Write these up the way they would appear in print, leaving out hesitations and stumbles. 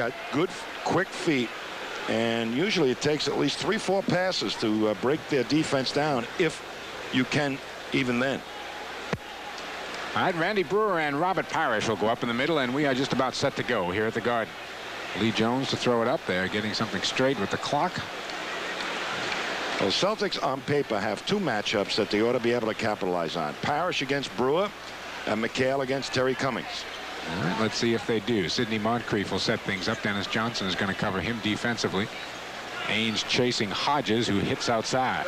got good, quick feet. And usually it takes at least 3-4 passes to break their defense down, if you can, even then. All right, Randy Brewer and Robert Parrish will go up in the middle, and we are just about set to go here at the Garden. Lee Jones to throw it up there, getting something straight with the clock. Well, Celtics on paper have 2 matchups that they ought to be able to capitalize on. Parrish against Brewer and McHale against Terry Cummings. All right, let's see if they do. Sidney Moncrief will set things up. Dennis Johnson is going to cover him defensively. Ainge chasing Hodges, who hits outside.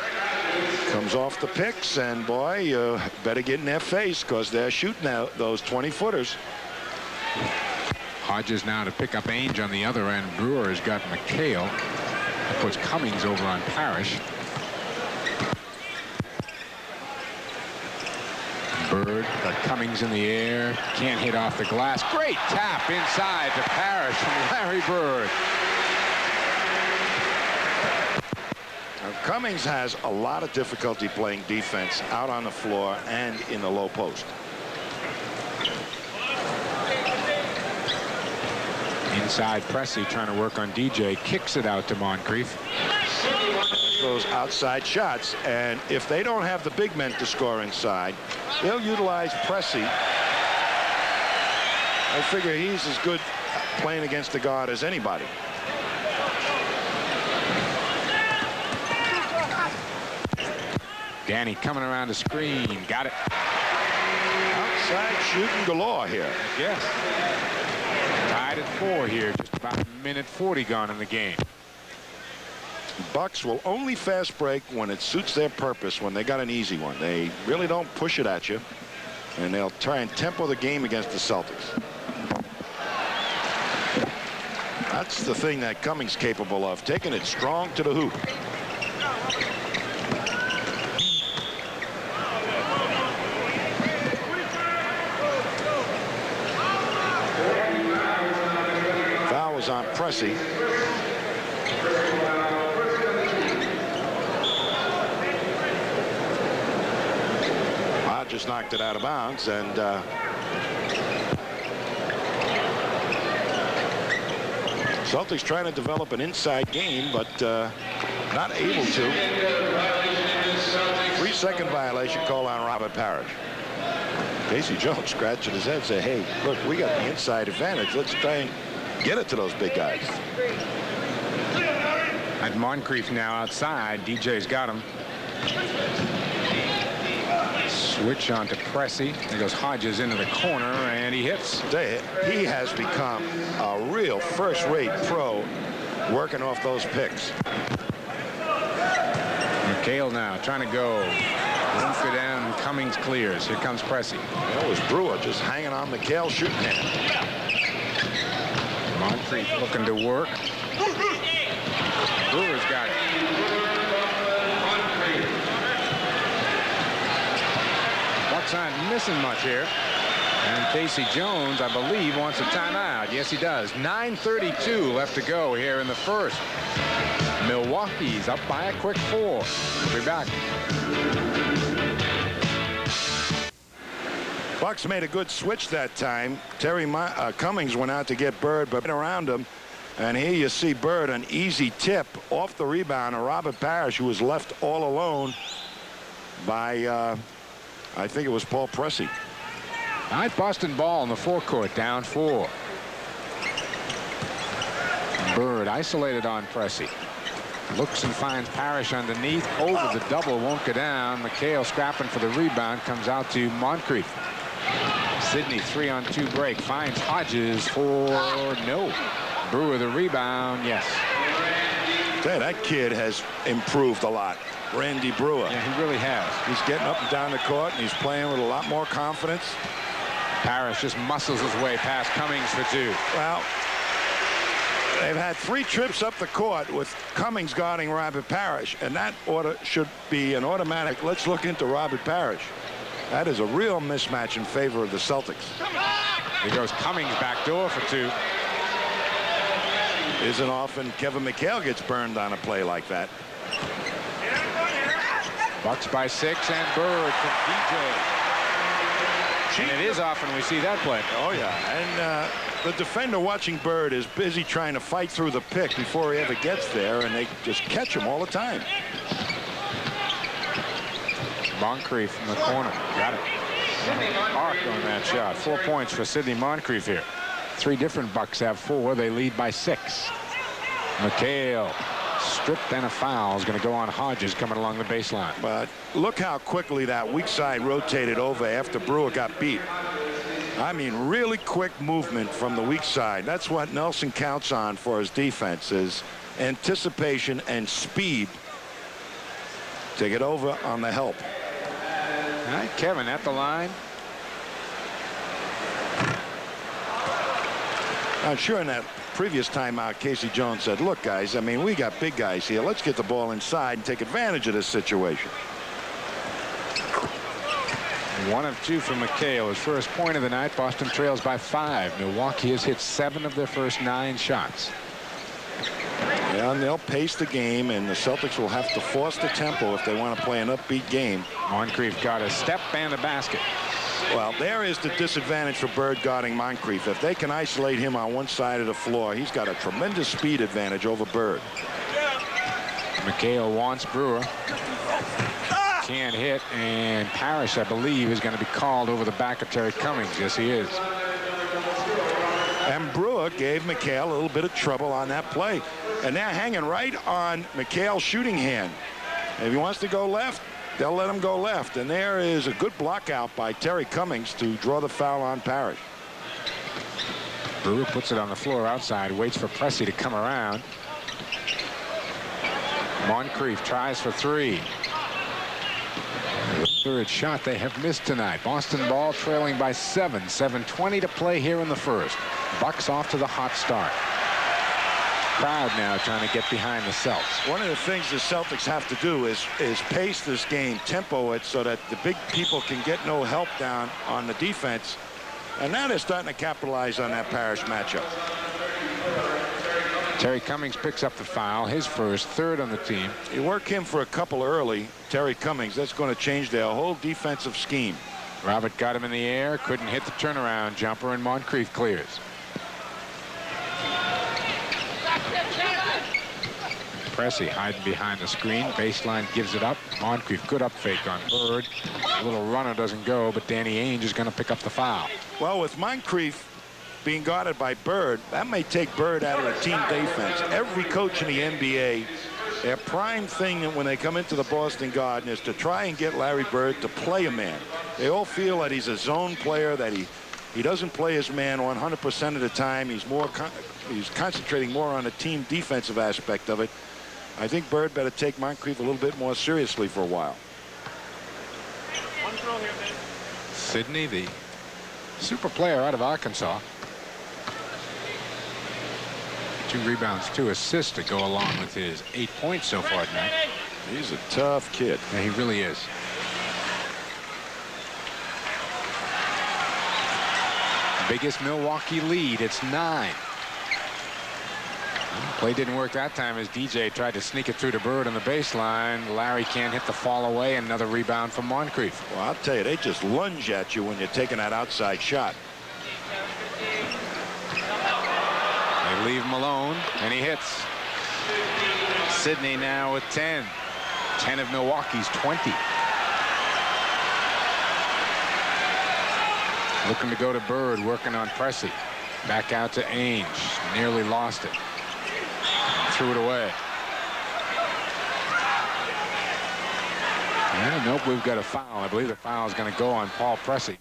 Comes off the picks, and boy, you better get in their face, because they're shooting out those 20-footers. Hodges now to pick up Ainge on the other end. Brewer has got McHale. That puts Cummings over on Parrish. Bird, got Cummings in the air. Can't hit off the glass. Great tap inside to Parrish from Larry Bird. Now, Cummings has a lot of difficulty playing defense out on the floor and in the low post. Inside Pressey trying to work on DJ. Kicks it out to Moncrief. Those outside shots, and if they don't have the big men to score inside, they'll utilize Pressey. I figure he's as good playing against the guard as anybody. Danny coming around the screen. Got it. Outside shooting galore here. Yes. Tied at 4 here. Just about a minute 40 gone in the game. Bucks will only fast break when it suits their purpose, when they got an easy one. They really don't push it at you, and they'll try and tempo the game against the Celtics. That's the thing that Cummings capable of, taking it strong to the hoop. Foul was on Pressey. Just knocked it out of bounds, and Celtics trying to develop an inside game, but not able to. 3-second violation call on Robert Parrish. Casey Jones scratching his head, say, hey, look, we got the inside advantage. Let's try and get it to those big guys. And Moncrief now outside. DJ's got him. Switch on to Pressey. There goes Hodges into the corner, and he hits. He has become a real first-rate pro working off those picks. McHale now trying to go. Won't go down. Cummings clears. Here comes Pressey. That was Brewer just hanging on McHale, shooting him. Moncrief looking to work. Brewer's got it. Bucks aren't missing much here. And Casey Jones, I believe, wants a timeout. Yes, he does. 9:32 left to go here in the first. Milwaukee's up by a quick 4. We'll be back. Bucks made a good switch that time. Terry Cummings went out to get Bird, but around him. And here you see Bird, an easy tip off the rebound, and Robert Parrish, who was left all alone by, I think it was Paul Pressey. All right, Boston ball in the forecourt, down 4. Bird isolated on Pressey. Looks and finds Parrish underneath. Over the double, won't go down. McHale scrapping for the rebound, comes out to Moncrief. Sidney 3-on-2 break, finds Hodges for no. Brewer the rebound, yes. Hey, that kid has improved a lot. Randy Brewer. Yeah, he really has. He's getting up and down the court, and he's playing with a lot more confidence. Parrish just muscles his way past Cummings for 2. Well, they've had 3 trips up the court with Cummings guarding Robert Parrish, and that should be an automatic, let's look into Robert Parrish. That is a real mismatch in favor of the Celtics. Here goes Cummings back door for 2. Isn't often Kevin McHale gets burned on a play like that. Bucks by 6, and Bird from DJ. And it is often we see that play. Oh, yeah. And the defender watching Bird is busy trying to fight through the pick before he ever gets there, and they just catch him all the time. Moncrief from the corner. Got it. Arc on that shot. 4 points for Sidney Moncrief here. 3 different Bucks have 4. They lead by 6. McHale stripped and a foul is going to go on Hodges coming along the baseline. But look how quickly that weak side rotated over after Brewer got beat. I mean, really quick movement from the weak side. That's what Nelson counts on for his defense, is anticipation and speed to get over on the help. All right, Kevin at the line. I'm sure in that previous timeout, Casey Jones said, look, guys, I mean, we got big guys here. Let's get the ball inside and take advantage of this situation. 1 of 2 from McHale. His first point of the night. Boston trails by 5. Milwaukee has hit 7 of their first 9 shots. Yeah, and they'll pace the game, and the Celtics will have to force the tempo if they want to play an upbeat game. Moncrief got a step and a basket. Well, there is the disadvantage for Bird guarding Moncrief. If they can isolate him on one side of the floor, he's got a tremendous speed advantage over Bird. McHale wants Brewer. Can't hit, and Parrish, I believe, is going to be called over the back of Terry Cummings. Yes, he is. And Brewer gave McHale a little bit of trouble on that play. And they're hanging right on McHale's shooting hand. If he wants to go left, they'll let him go left. And there is a good block out by Terry Cummings to draw the foul on Parrish. Brewer puts it on the floor outside, waits for Pressey to come around. Moncrief tries for 3. The third shot they have missed tonight. Boston ball trailing by 7. 7:20 to play here in the first. Bucks off to the hot start. Crowd now trying to get behind the Celts. One of the things the Celtics have to do is pace this game, tempo it, so that the big people can get no help down on the defense. And now they're starting to capitalize on that Parrish matchup. Terry Cummings picks up the foul, his first, 3rd on the team. You work him for a couple early, Terry Cummings. That's going to change their whole defensive scheme. Robert got him in the air, couldn't hit the turnaround jumper, and Moncrief clears. Pressey hiding behind the screen. Baseline gives it up. Moncrief, good up fake on Bird. A little runner doesn't go, but Danny Ainge is going to pick up the foul. Well, with Moncrief being guarded by Bird, that may take Bird out of the team defense. Every coach in the NBA, their prime thing when they come into the Boston Garden is to try and get Larry Bird to play a man. They all feel that he's a zone player, that he doesn't play his man 100% of the time. He's concentrating more on the team defensive aspect of it. I think Bird better take Moncrief a little bit more seriously for a while. Sidney, the super player out of Arkansas. 2 rebounds, 2 assists to go along with his 8 points so far tonight. He's a tough kid. Yeah, he really is. Biggest Milwaukee lead. It's 9. Play didn't work that time as DJ tried to sneak it through to Bird on the baseline. Larry can't hit the fall away. Another rebound from Moncrief. Well, I'll tell you, they just lunge at you when you're taking that outside shot. They leave him alone, and he hits. Sidney now with 10. 10 of Milwaukee's 20. Looking to go to Bird, working on Pressey. Back out to Ainge. Nearly lost it. Threw it away. Yeah, nope, we've got a foul. I believe the foul is going to go on Paul Pressey,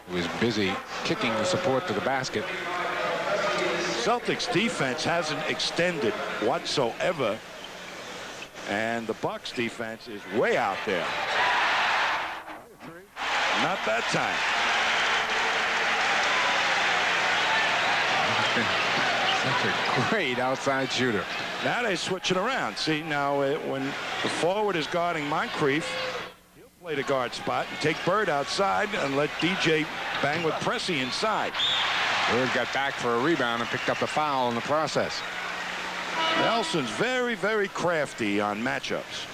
who is busy kicking the support to the basket. Celtics defense hasn't extended whatsoever, and the Bucks defense is way out there. Not that time. Such a great outside shooter. Now they switch it around. See, now when the forward is guarding Moncrief, he'll play the guard spot and take Bird outside and let DJ bang with Pressey inside. Bird got back for a rebound and picked up the foul in the process. Nelson's very, very crafty on matchups.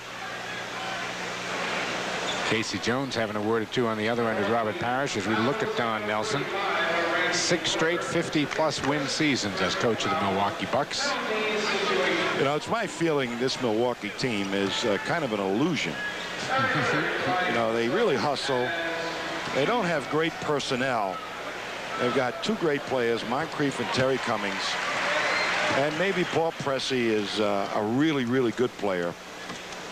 Casey Jones having a word or two on the other end with Robert Parrish as we look at Don Nelson. 6 straight 50-plus win seasons as coach of the Milwaukee Bucks. You know, it's my feeling this Milwaukee team is kind of an illusion. You know, they really hustle. They don't have great personnel. They've got 2 great players, Moncrief and Terry Cummings. And maybe Paul Pressey is a really, really good player.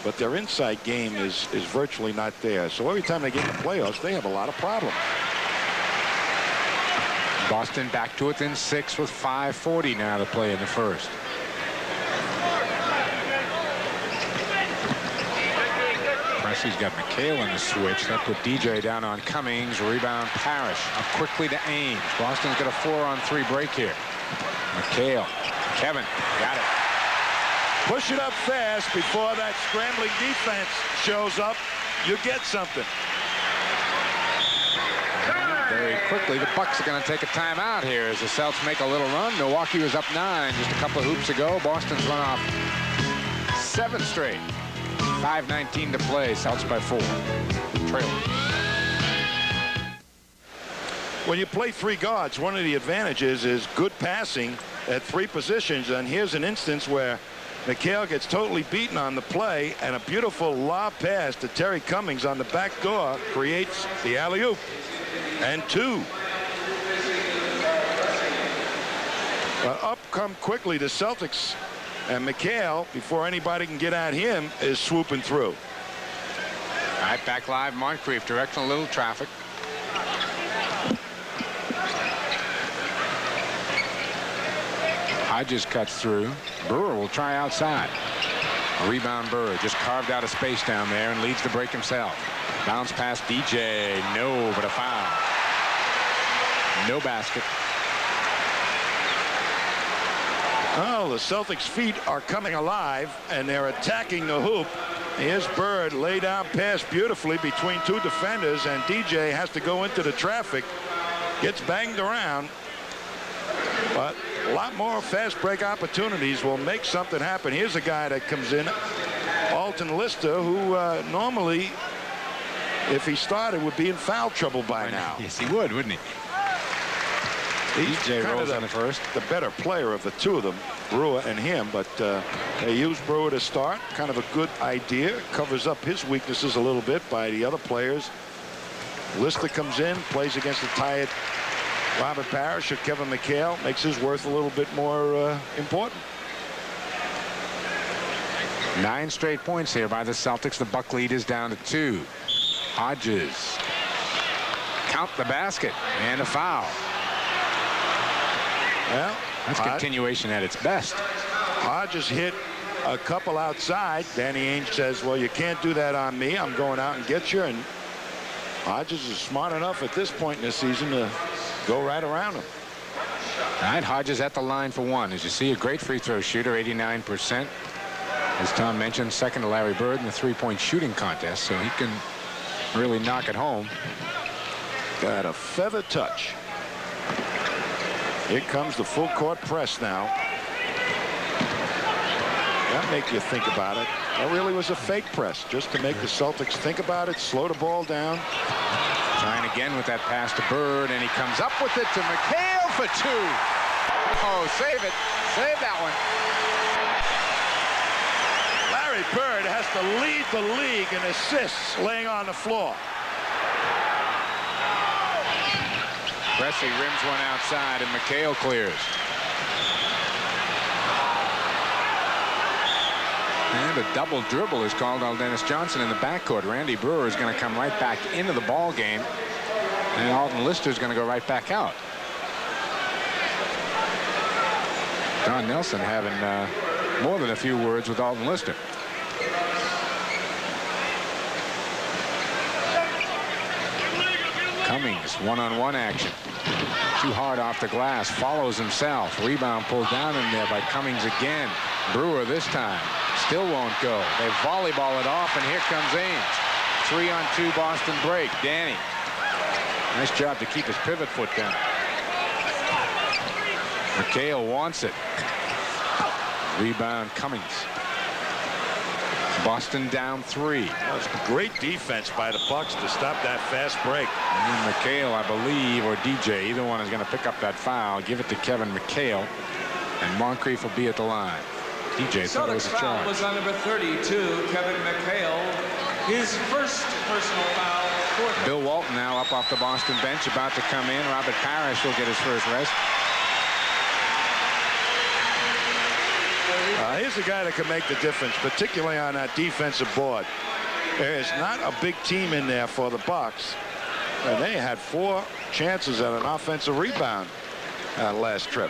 But their inside game is virtually not there. So every time they get in the playoffs, they have a lot of problems. Boston back to within 6 with 5:40 now to play in the first. Pressey's got McHale in the switch. That put DJ down on Cummings. Rebound Parrish up quickly to Ames. Boston's got a 4-on-3 break here. McHale. Kevin got it. Push it up fast before that scrambling defense shows up. You get something. Very quickly, the Bucks are going to take a timeout here as the Celtics make a little run. Milwaukee was up 9 just a couple of hoops ago. Boston's run off 7 straight. 5:19 to play. Celtics by 4. Trailing. When you play 3 guards, one of the advantages is good passing at 3 positions. And here's an instance where McHale gets totally beaten on the play, and a beautiful lob pass to Terry Cummings on the back door creates the alley-oop. And 2. But up come quickly the Celtics, and McHale, before anybody can get at him, is swooping through. All right, back live. Moncrief directing a little traffic. Hodges cuts through. Brewer will try outside. A rebound Brewer just carved out of space down there and leads the break himself. Bounce past DJ. No, but a foul. No basket. Oh, the Celtics' feet are coming alive, and they're attacking the hoop. Here's Bird, lay down pass beautifully between 2 defenders, and DJ has to go into the traffic. Gets banged around. But a lot more fast break opportunities will make something happen. Here's a guy that comes in, Alton Lister, who normally, if he started, would be in foul trouble by now. Yes, he would, wouldn't he? He's DJ kind rolls of in the first. the better player of the 2 of them, Brewer and him, but they use Brewer to start. Kind of a good idea. Covers up his weaknesses a little bit by the other players. Lister comes in, plays against the tired Robert Parrish or Kevin McHale, makes his worth a little bit more important. 9 straight points here by the Celtics. The Buck lead is down to 2. Hodges. Count the basket and a foul. Well, that's continuation at its best. Hodges hit a couple outside. Danny Ainge says, well, you can't do that on me. I'm going out and get you. And Hodges is smart enough at this point in the season to go right around him. All right, Hodges at the line for 1. As you see, a great free throw shooter, 89%. As Tom mentioned, second to Larry Bird in the 3-point shooting contest, so he can really knock it home. Got a feather touch. Here comes the full court press now. That make you think about it. That really was a fake press just to make the Celtics think about it, slow the ball down. Trying again with that pass to Bird, and he comes up with it to McHale for 2. Oh, save it. Save that one. Larry Bird has to lead the league in assists laying on the floor. Pressey rims one outside, and McHale clears. And a double dribble is called on Dennis Johnson in the backcourt. Randy Brewer is going to come right back into the ball game, and Alton Lister is going to go right back out. Don Nelson having more than a few words with Alton Lister. Cummings, one-on-one action. Too hard off the glass, follows himself. Rebound pulled down in there by Cummings again. Brewer this time still won't go. They volleyball it off, and here comes Ames. 3-on-2 Boston break. Danny, nice job to keep his pivot foot down. McHale wants it. Rebound Cummings. Boston down 3. That was great defense by the Bucks to stop that fast break. And McHale, I believe, or DJ, either one is going to pick up that foul. Give it to Kevin McHale, and Moncrief will be at the line. DJ thought it was a foul charge. was on number 32, Kevin McHale. His first personal foul. Bill Walton now up off the Boston bench, about to come in. Robert Parrish will get his first rest. Here's a guy that can make the difference, particularly on that defensive board. There is not a big team in there for the Bucks, and they had 4 chances at an offensive rebound last trip.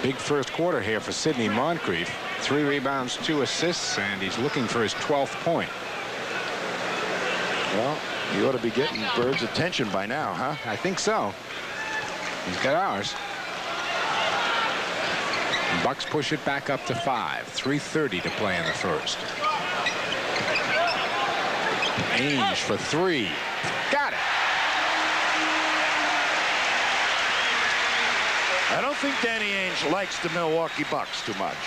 Big first quarter here for Sidney Moncrief. 3 rebounds, 2 assists, and he's looking for his 12th point. Well, you ought to be getting Bird's attention by now, huh? I think so. He's got ours. Bucks push it back up to 5. 3:30 to play in the first. Ainge for 3. Got it. I don't think Danny Ainge likes the Milwaukee Bucks too much.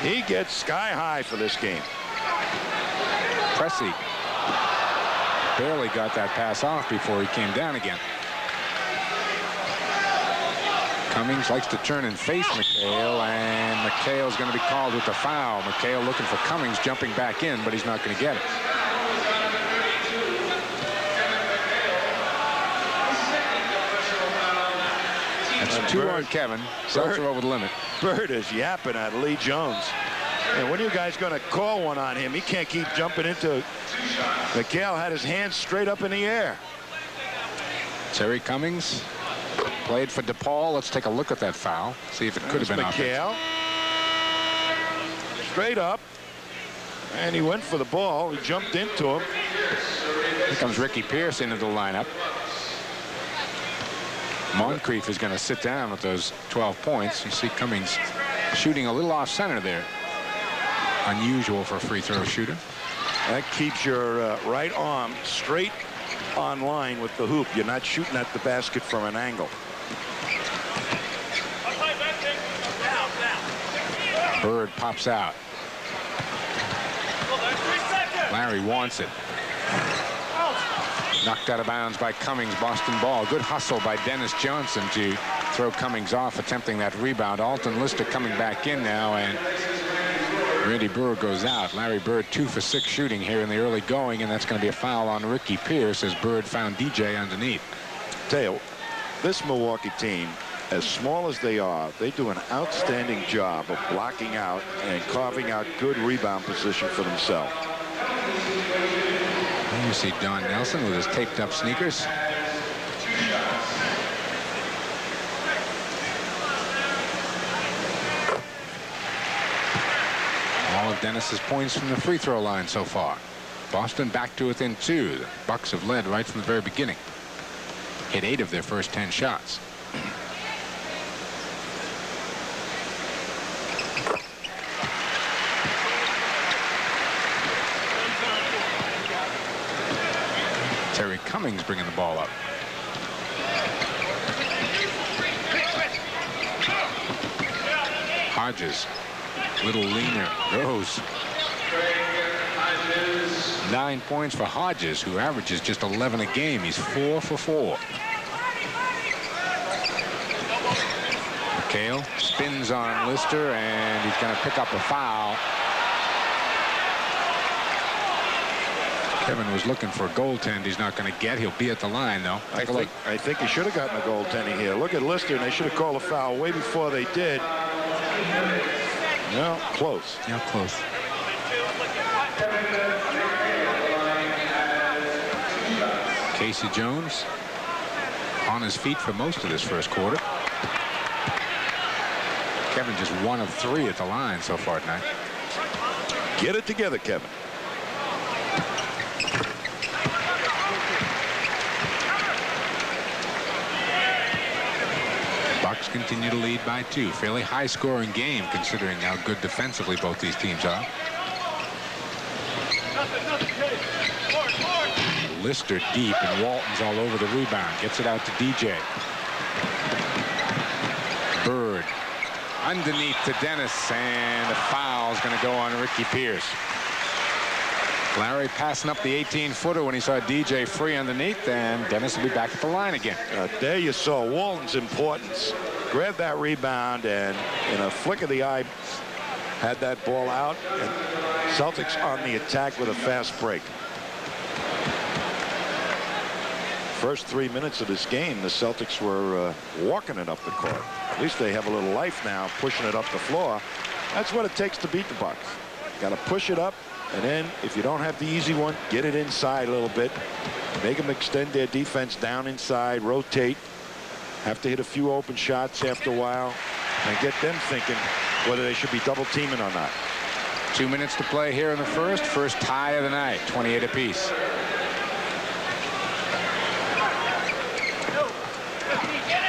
He gets sky high for this game. Pressey barely got that pass off before he came down again. Cummings likes to turn and face McHale, and McHale's going to be called with the foul. McHale looking for Cummings, jumping back in, but he's not going to get it. That's 2 on Kevin. Celtics are over the limit. Bird is yapping at Lee Jones. And when are you guys going to call one on him? He can't keep jumping into. McHale had his hands straight up in the air. Terry Cummings played for DePaul. Let's take a look at that foul. See if it could have been McHale. Straight up. And he went for the ball. He jumped into him. Here comes Ricky Pierce into the lineup. Moncrief is going to sit down with those 12 points. You see Cummings shooting a little off center there. Unusual for a free throw shooter. That keeps your right arm straight on line with the hoop. You're not shooting at the basket from an angle. Bird pops out. Larry wants it. Knocked out of bounds by Cummings. Boston ball. Good hustle by Dennis Johnson to throw Cummings off, attempting that rebound. Alton Lister coming back in now, and Randy Brewer goes out. Larry Bird 2 for 6 shooting here in the early going, and that's going to be a foul on Ricky Pierce as Bird found DJ underneath. Dale, this Milwaukee team, as small as they are, they do an outstanding job of blocking out and carving out good rebound position for themselves. You see Don Nelson with his taped up sneakers. All of Dennis's points from the free throw line so far. Boston back to within 2. The Bucks have led right from the very beginning. Hit 8 of their first 10 shots. Terry Cummings bringing the ball up. Hodges, little leaner, goes. 9 points for Hodges, who averages just 11 a game. He's 4 for 4. McHale spins on Lister, and he's going to pick up a foul. Kevin was looking for a goaltend. He's not going to get. He'll be at the line, though. I think he should have gotten a goaltending here. Look at Lister, and they should have called a foul way before they did. No, close. Yeah, close. Casey Jones on his feet for most of this first quarter. Kevin just 1 of 3 at the line so far tonight. Get it together, Kevin. Bucks continue to lead by 2. Fairly high-scoring game considering how good defensively both these teams are. Lister deep, and Walton's all over the rebound. Gets it out to DJ. Bird underneath to Dennis, and the foul is going to go on Ricky Pierce. Larry passing up the 18-footer when he saw DJ free underneath, and Dennis will be back at the line again. There you saw Walton's importance. Grabbed that rebound and in a flick of the eye had that ball out, and Celtics on the attack with a fast break. First 3 minutes of this game, the Celtics were walking it up the court. At least they have a little life now, pushing it up the floor. That's what it takes to beat the Bucks. Got to push it up, and then if you don't have the easy one, get it inside a little bit. Make them extend their defense down inside, rotate. Have to hit a few open shots after a while and get them thinking whether they should be double teaming or not. 2 minutes to play here in the first. First tie of the night, 28 apiece.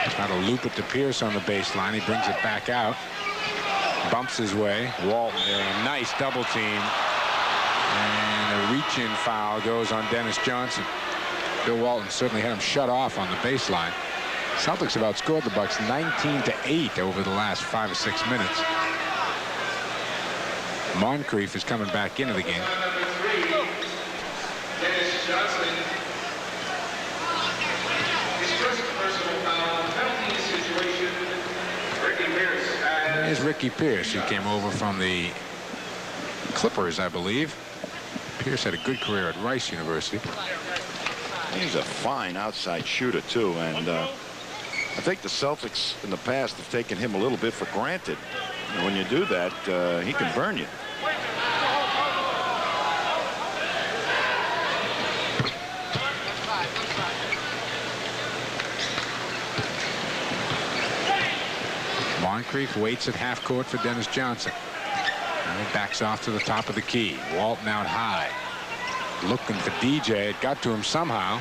Try to loop it to Pierce on the baseline. He brings it back out. Bumps his way. Walton there. A nice double team. And a reach-in foul goes on Dennis Johnson. Bill Walton certainly had him shut off on the baseline. Celtics have outscored the Bucks 19-8 over the last 5 or 6 minutes. Moncrief is coming back into the game. Dennis Johnson. His first personal foul, penalty situation. Ricky Pierce. Here's Ricky Pierce, who came over from the Clippers, I believe. Pierce had a good career at Rice University. He's a fine outside shooter, too, and I think the Celtics in the past have taken him a little bit for granted. And when you do that, he can burn you. Moncrief waits at half court for Dennis Johnson. And he backs off to the top of the key. Walton out high. Looking for DJ. It got to him somehow.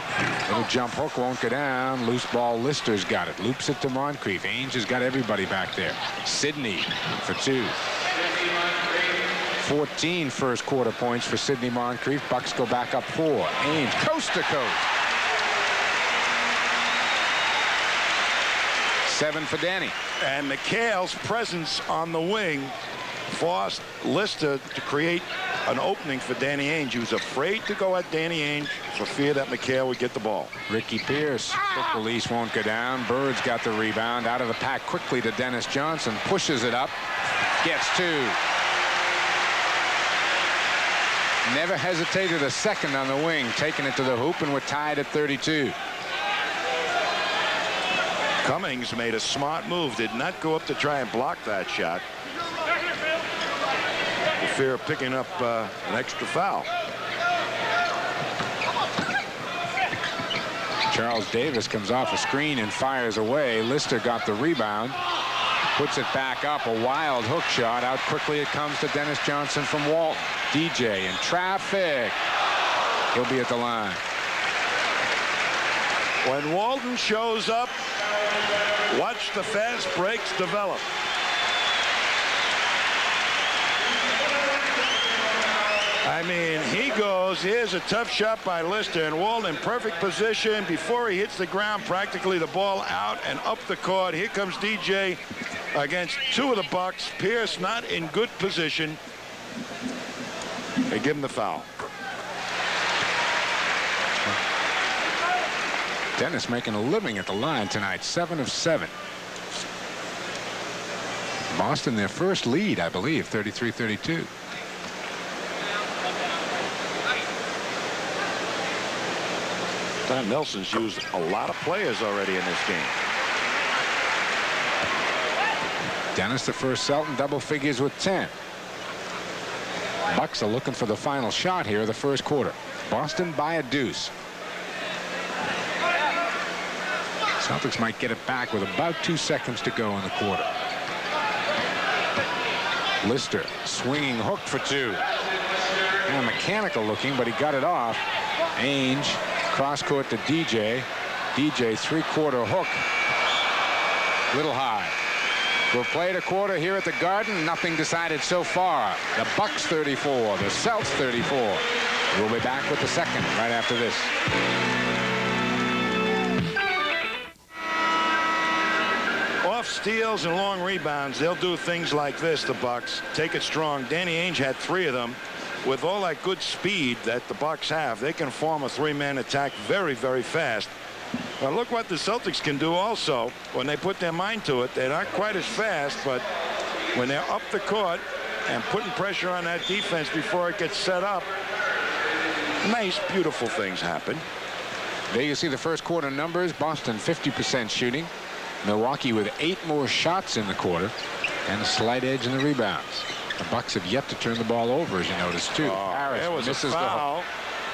Little jump hook won't go down. Loose ball. Lister's got it. Loops it to Moncrief. Ainge has got everybody back there. Sidney for 2. 14 first quarter points for Sidney Moncrief. Bucks go back up 4. Ainge coast to coast. 7 for Danny. And McHale's presence on the wing forced Lister to create an opening for Danny Ainge. He was afraid to go at Danny Ainge for fear that McHale would get the ball. Ricky Pierce. Quick release won't go down. Bird's got the rebound. Out of the pack quickly to Dennis Johnson. Pushes it up. Gets 2. Never hesitated a second on the wing. Taking it to the hoop, and we're tied at 32. Cummings made a smart move. Did not go up to try and block that shot. For fear of picking up an extra foul. Charles Davis comes off a screen and fires away. Lister got the rebound. Puts it back up. A wild hook shot. Out quickly it comes to Dennis Johnson from Walton. DJ in traffic. He'll be at the line. When Walton shows up, watch the fast breaks develop. I mean, he goes, here's a tough shot by Lister, and Walton in perfect position before he hits the ground, practically the ball out and up the court. Here comes DJ against 2 of the Bucks. Pierce not in good position. They give him the foul. Dennis making a living at the line tonight. 7 of 7. Boston their first lead, I believe, 33-32. Don Nelson's used a lot of players already in this game. Dennis, the first Celtic double figures with 10. Bucks are looking for the final shot here of the first quarter. Boston by a deuce. Celtics might get it back with about 2 seconds to go in the quarter. Lister swinging hook for 2. And mechanical looking, but he got it off. Ainge cross court to DJ. DJ 3-quarter hook. Little high. We'll play a quarter here at the Garden. Nothing decided so far. The Bucks 34, the Celts 34. We'll be back with the second right after this. Off steals and long rebounds, they'll do things like this, the Bucks. Take it strong. Danny Ainge had 3 of them. with all that good speed that the Bucks have, they can form a three-man attack very, very fast. Well, look what the Celtics can do also when they put their mind to it. They're not quite as fast, but when they're up the court and putting pressure on that defense before it gets set up, nice, beautiful things happen. There you see the first quarter numbers. Boston 50% shooting. Milwaukee with 8 more shots in the quarter and a slight edge in the rebounds. The Bucks have yet to turn the ball over, as you noticed, too. Parrish there was a misses foul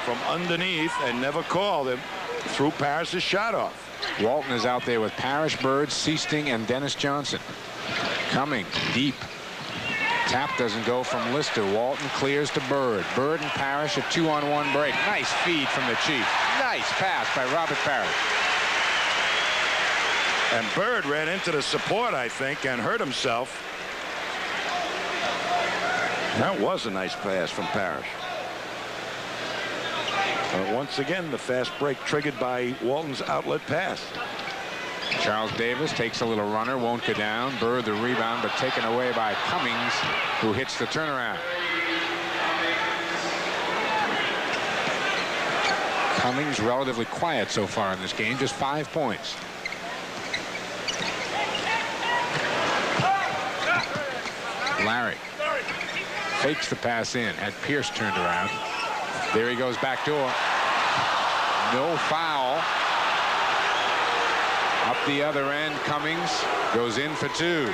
from underneath and never called him. Threw Parrish's shot off. Walton is out there with Parrish, Bird, Seasting, and Dennis Johnson. Cummings deep. Tap doesn't go from Lister. Walton clears to Bird. Bird and Parrish, a 2-on-1 break. Nice feed from the Chief. Nice pass by Robert Parrish. And Bird ran into the support, I think, and hurt himself. That was a nice pass from Parrish. Once again, the fast break triggered by Walton's outlet pass. Charles Davis takes a little runner, won't go down. Bird the rebound, but taken away by Cummings, who hits the turnaround. Cummings relatively quiet so far in this game, just 5 points. Larry fakes the pass in, had Pierce turned around. There he goes back door. No foul. Up the other end, Cummings goes in for 2.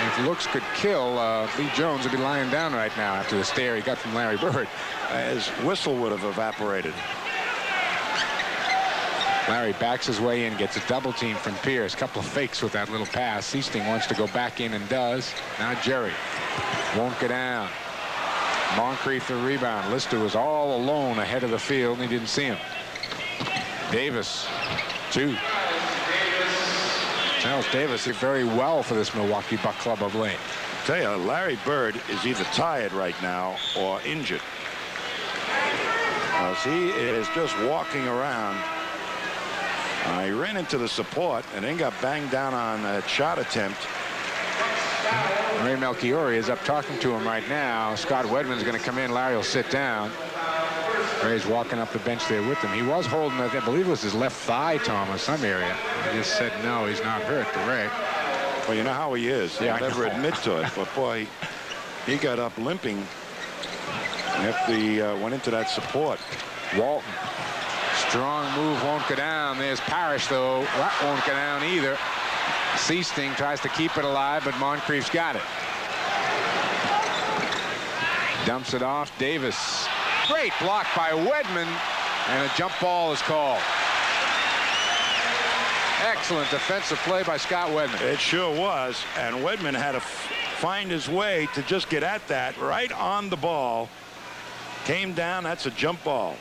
If looks could kill, Lee Jones would be lying down right now after the stare he got from Larry Bird. His whistle would have evaporated. Larry backs his way in, gets a double team from Pierce. Couple of fakes with that little pass. Seasting wants to go back in and does. Now Jerry won't go down. Moncrief the rebound. Lister was all alone ahead of the field and he didn't see him. Davis 2. Charles Davis did very well for this Milwaukee Buck club of late. I tell you, Larry Bird is either tired right now or injured. As he is just walking around. He ran into the support and then got banged down on a shot attempt. Ray Melchiori is up talking to him right now. Scott Wedman's going to come in. Larry will sit down. Ray's walking up the bench there with him. He was holding, I believe it was his left thigh, Tom, or some area. He just said no, he's not hurt, to Ray. Well, you know how he is. He'll never admit to it. But boy, he got up limping after he went into that support. Walton. Strong move, won't go down. There's Parrish, though. That won't go down either. Seasting tries to keep it alive, but Moncrief's got it. Dumps it off. Davis. Great block by Wedman, and a jump ball is called. Excellent defensive play by Scott Wedman. It sure was, and Wedman had to find his way to just get at that right on the ball. Came down. That's a jump ball.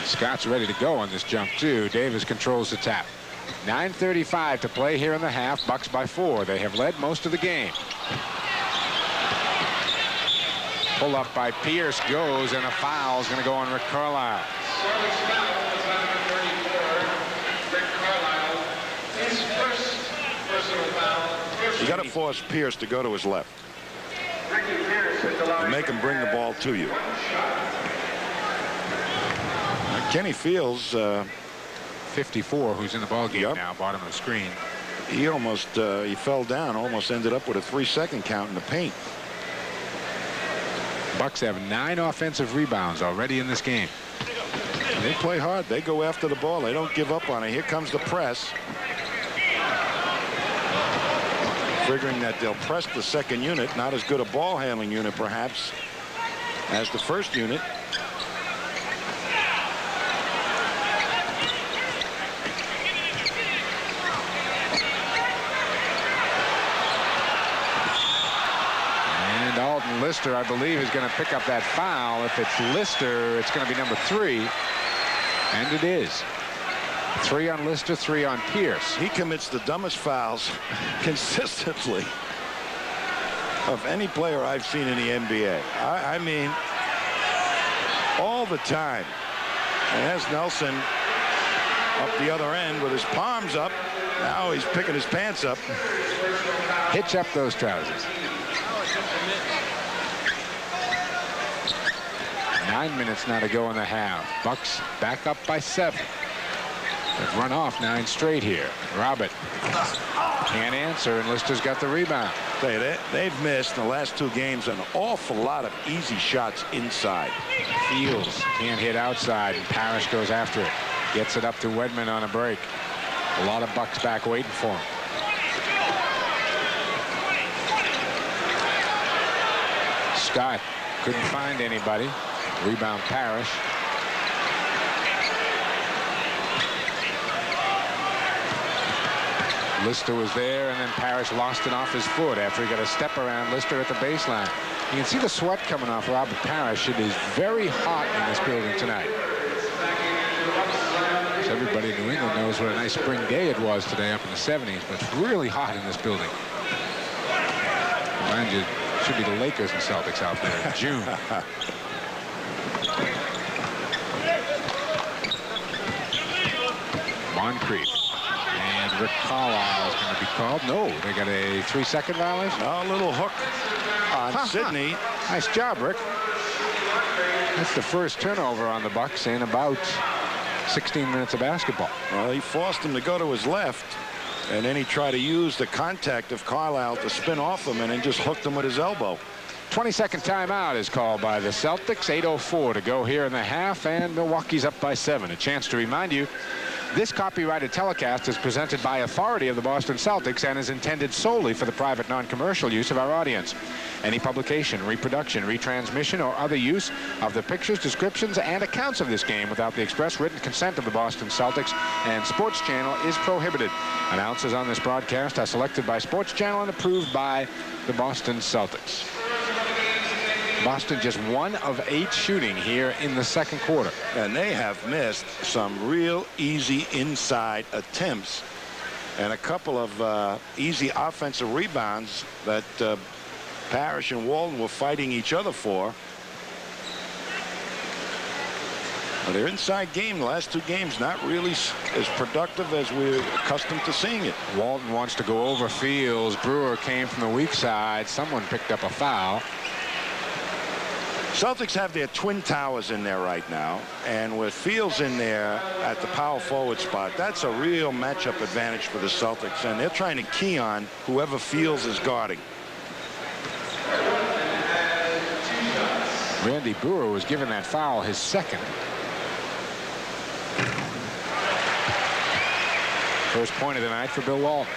Scott's ready to go on this jump, too. Davis controls the tap. 9:35 to play here in the half. Bucks by 4. They have led most of the game. Pull up by Pierce goes, and a foul is going to go on Rick Carlisle. You got to force Pierce to go to his left and make him bring the ball to you. Kenny Fields, 54, who's in the ballgame now, bottom of the screen. He almost he fell down, almost ended up with a 3-second count in the paint. Bucks have 9 offensive rebounds already in this game. They play hard. They go after the ball. They don't give up on it. Here comes the press. Figuring that they'll press the second unit. Not as good a ball handling unit, perhaps, as the first unit. Lister, I believe, is going to pick up that foul. If it's Lister, it's going to be number 3. And it is. 3 on Lister, 3 on Pierce. He commits the dumbest fouls consistently of any player I've seen in the NBA. I mean, all the time. And there's Nelson up the other end with his palms up. Now he's picking his pants up. Hitch up those trousers. 9 minutes now to go in the half. Bucks back up by 7. They've run off 9 straight here. Robert can't answer, and Lister's got the rebound. They've missed in the last 2 games an awful lot of easy shots inside. Fields can't hit outside, and Parrish goes after it. Gets it up to Wedman on a break. A lot of Bucks back waiting for him. Scott couldn't find anybody. Rebound Parrish. Lister was there, and then Parrish lost it off his foot after he got a step around Lister at the baseline. You can see the sweat coming off Robert Parrish. It is very hot in this building tonight. So everybody in New England knows what a nice spring day it was today up in the 70s, but it's really hot in this building. Mind you, it should be the Lakers and Celtics out there in June. Moncrief. And Rick Carlisle is going to be called. No, they got a 3-second violation. A little hook on Sidney. Nice job, Rick. That's the first turnover on the Bucks in about 16 minutes of basketball. Well, he forced him to go to his left, and then he tried to use the contact of Carlisle to spin off him, and then just hooked him with his elbow. 20-second timeout is called by the Celtics. 8:04 to go here in the half, and Milwaukee's up by 7. A chance to remind you, this copyrighted telecast is presented by authority of the Boston Celtics and is intended solely for the private non-commercial use of our audience. Any publication, reproduction, retransmission, or other use of the pictures, descriptions, and accounts of this game without the express written consent of the Boston Celtics and Sports Channel is prohibited. Announcers on this broadcast are selected by Sports Channel and approved by the Boston Celtics. Boston just 1 of 8 shooting here in the second quarter. And they have missed some real easy inside attempts and a couple of easy offensive rebounds that Parrish and Walton were fighting each other for. Well, their inside game, the last 2 games, not really as productive as we're accustomed to seeing it. Walton wants to go over Fields. Brewer came from the weak side. Someone picked up a foul. Celtics have their twin towers in there right now, and with Fields in there at the power forward spot, that's a real matchup advantage for the Celtics, and they're trying to key on whoever Fields is guarding. Randy Brewer was given that foul, his second. First point of the night for Bill Walton.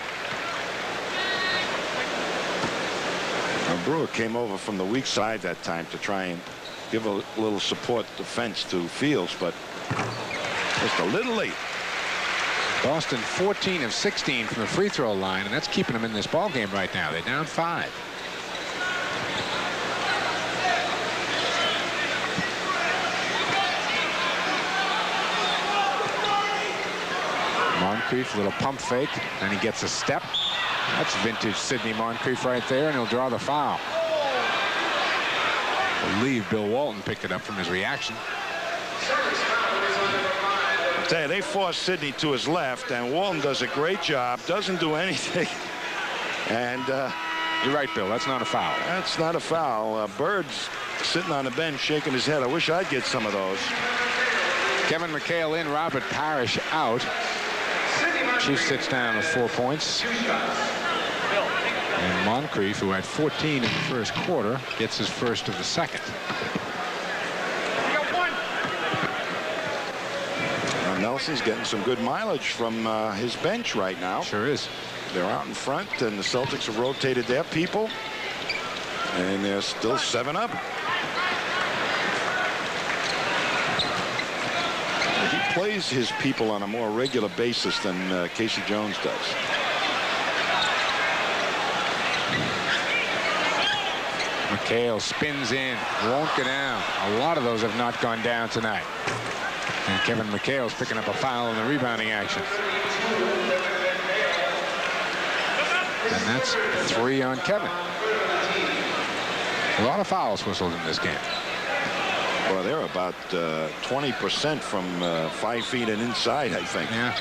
Brewer came over from the weak side that time to try and give a little support defense to Fields, but just a little late. Boston 14 of 16 from the free throw line, and that's keeping them in this ball game right now. They're down 5. Moncrief, little pump fake, and he gets a step. That's vintage Sidney Moncrief right there, and he'll draw the foul. I believe Bill Walton picked it up from his reaction. I'll tell you, they force Sidney to his left, and Walton does a great job, doesn't do anything. And you're right, Bill, that's not a foul. That's not a foul. Bird's sitting on the bench shaking his head. I wish I'd get some of those. Kevin McHale in, Robert Parrish out. Chief sits down with 4 points. And Moncrief, who had 14 in the first quarter, gets his first of the second. Nelson's getting some good mileage from his bench right now. Sure is. They're out in front, and the Celtics have rotated their people, and they're still 7 up. He plays his people on a more regular basis than Casey Jones does. McHale spins in, won't go down. A lot of those have not gone down tonight. And Kevin McHale's picking up a foul in the rebounding action. And that's 3 on Kevin. A lot of fouls whistled in this game. Well, they're about 20% from 5 feet and inside, I think. Yeah.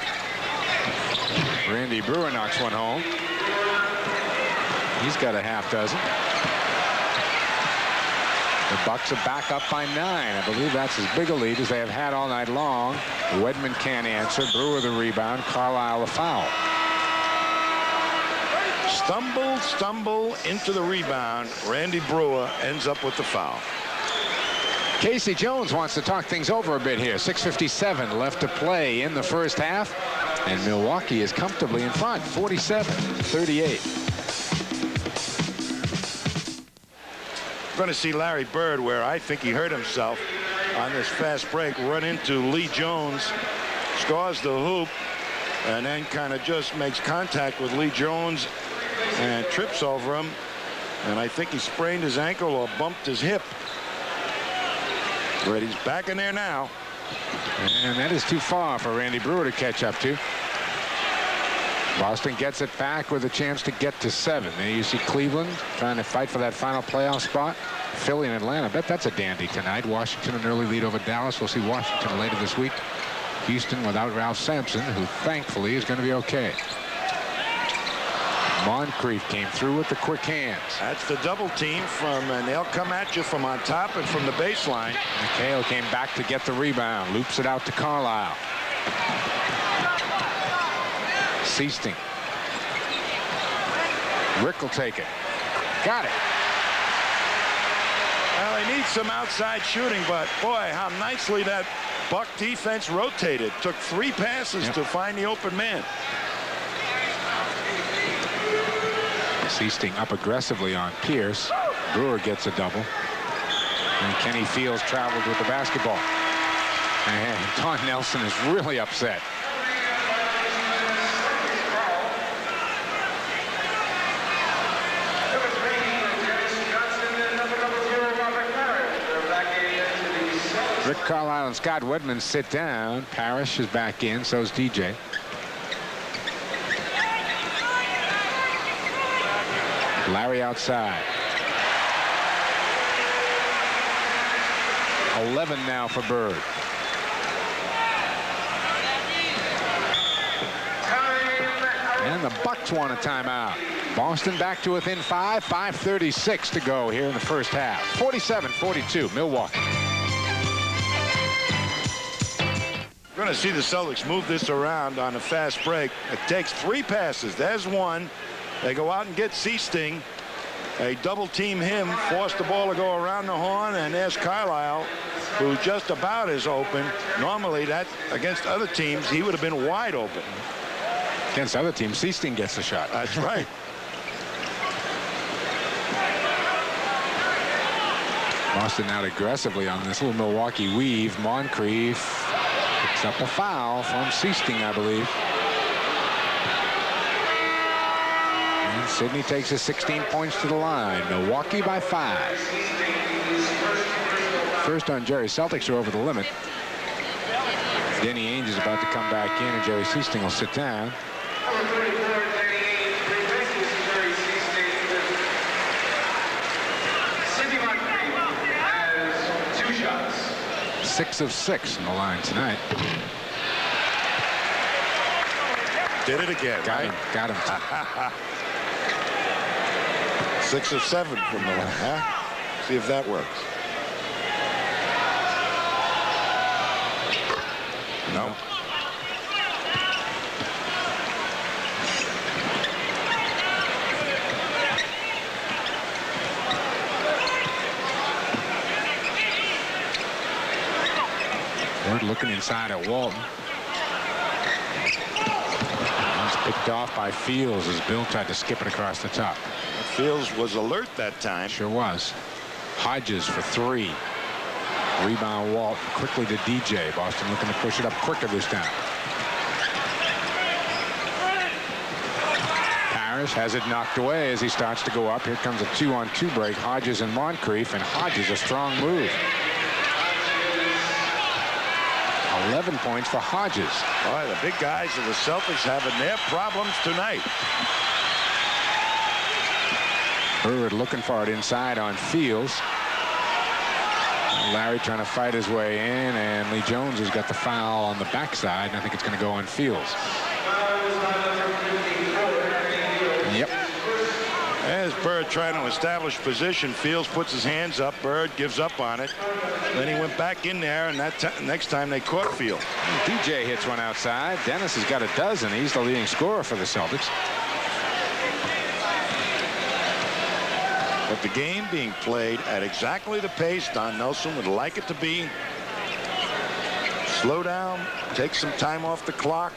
Randy Brewer knocks one home. He's got a half dozen. The Bucks are back up by 9. I believe that's as big a lead as they have had all night long. Wedman can't answer. Brewer the rebound. Carlisle the foul. Stumble into the rebound. Randy Brewer ends up with the foul. Casey Jones wants to talk things over a bit here. 6:57 left to play in the first half. And Milwaukee is comfortably in front, 47-38. Going to see Larry Bird, where I think he hurt himself on this fast break, run into Lee Jones, scores the hoop, and then kind of just makes contact with Lee Jones and trips over him. And I think he sprained his ankle or bumped his hip. But he's back in there now. And that is too far for Randy Brewer to catch up to. Boston gets it back with a chance to get to 7. There you see Cleveland trying to fight for that final playoff spot. Philly and Atlanta. I bet that's a dandy tonight. Washington an early lead over Dallas. We'll see Washington later this week. Houston without Ralph Sampson, who thankfully is going to be okay. Moncrief came through with the quick hands. That's the double team and they'll come at you from on top and from the baseline. McHale came back to get the rebound. Loops it out to Carlisle. Seasting. Rick will take it. Got it. Well, they need some outside shooting, but boy, how nicely that Buck defense rotated. Took 3 passes to find the open man. Seasting up aggressively on Pierce. Brewer gets a double. And Kenny Fields traveled with the basketball. And Don Nelson is really upset. Rick Carlisle and Scott Wedman sit down. Parrish is back in. So is DJ. Larry outside. 11 now for Bird. And the Bucks want a timeout. Boston back to within 5. 5:36 to go here in the first half. 47-42 Milwaukee. We're going to see the Celtics move this around on a fast break. It takes 3 passes. There's one. They go out and get Seasting. They double team him, force the ball to go around the horn, and there's Carlisle, who just about is open. Normally, that against other teams, he would have been wide open. Against other teams, Seasting gets a shot. That's right. Boston out aggressively on this little Milwaukee weave. Moncrief picks up a foul from Seasting, I believe. And Sidney takes his 16 points to the line. Milwaukee by 5. First on Jerry. Celtics are over the limit. Denny Ainge is about to come back in, and Jerry Seasting will sit down. Six of 6 in the line tonight. Did it again. Got him. 6 of 7 from the line. Huh? See if that works. No. Bird looking inside at Walton. He's picked off by Fields as Bill tried to skip it across the top. Fields was alert that time. Sure was. Hodges for 3. Rebound Walton quickly to DJ. Boston looking to push it up quicker this time. Parrish has it knocked away as he starts to go up. Here comes a 2-on-2 break. Hodges and Moncrief, and Hodges a strong move. 11 points for Hodges. Boy, the big guys of the Celtics having their problems tonight. Bird looking for it inside on Fields. Larry trying to fight his way in, and Lee Jones has got the foul on the backside, and I think it's going to go on Fields. Bird trying to establish position. Fields puts his hands up. Bird gives up on it. Then he went back in there, and that next time they caught Field. DJ hits one outside. Dennis has got a dozen. He's the leading scorer for the Celtics. But the game being played at exactly the pace Don Nelson would like it to be. Slow down, take some time off the clock.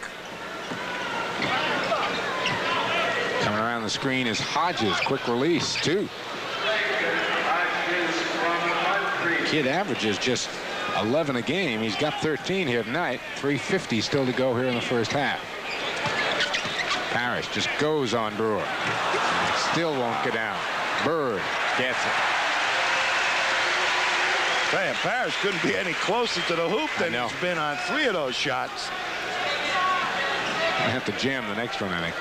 Coming around the screen is Hodges. Quick release, too. Kid averages just 11 a game. He's got 13 here tonight. 3:50 still to go here in the first half. Parrish just goes on Brewer. Still won't get down. Bird gets it. Man, Parrish couldn't be any closer to the hoop than he's been on 3 of those shots. I have to jam the next one, I think.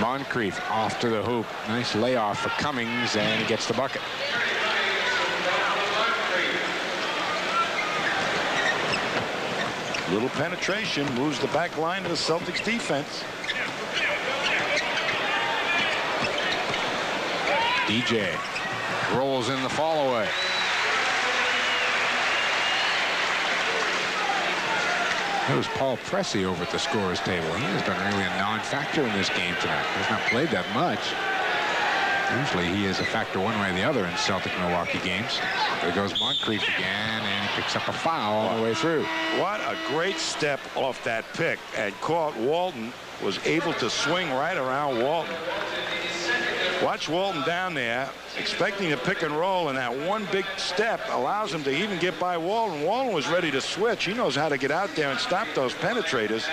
Moncrief off to the hoop. Nice layoff for Cummings, and he gets the bucket. Little penetration moves the back line of the Celtics defense. DJ rolls in the fall away. There's Paul Pressey over at the scorer's table. He has been really a non-factor in this game tonight. He's not played that much. Usually he is a factor one way or the other in Celtic-Milwaukee games. There goes Moncrief again, and he picks up a foul all the way through. What a great step off that pick, and caught Walton, was able to swing right around Walton. Watch Walton down there, expecting to pick and roll, and that one big step allows him to even get by Walton. Walton was ready to switch. He knows how to get out there and stop those penetrators.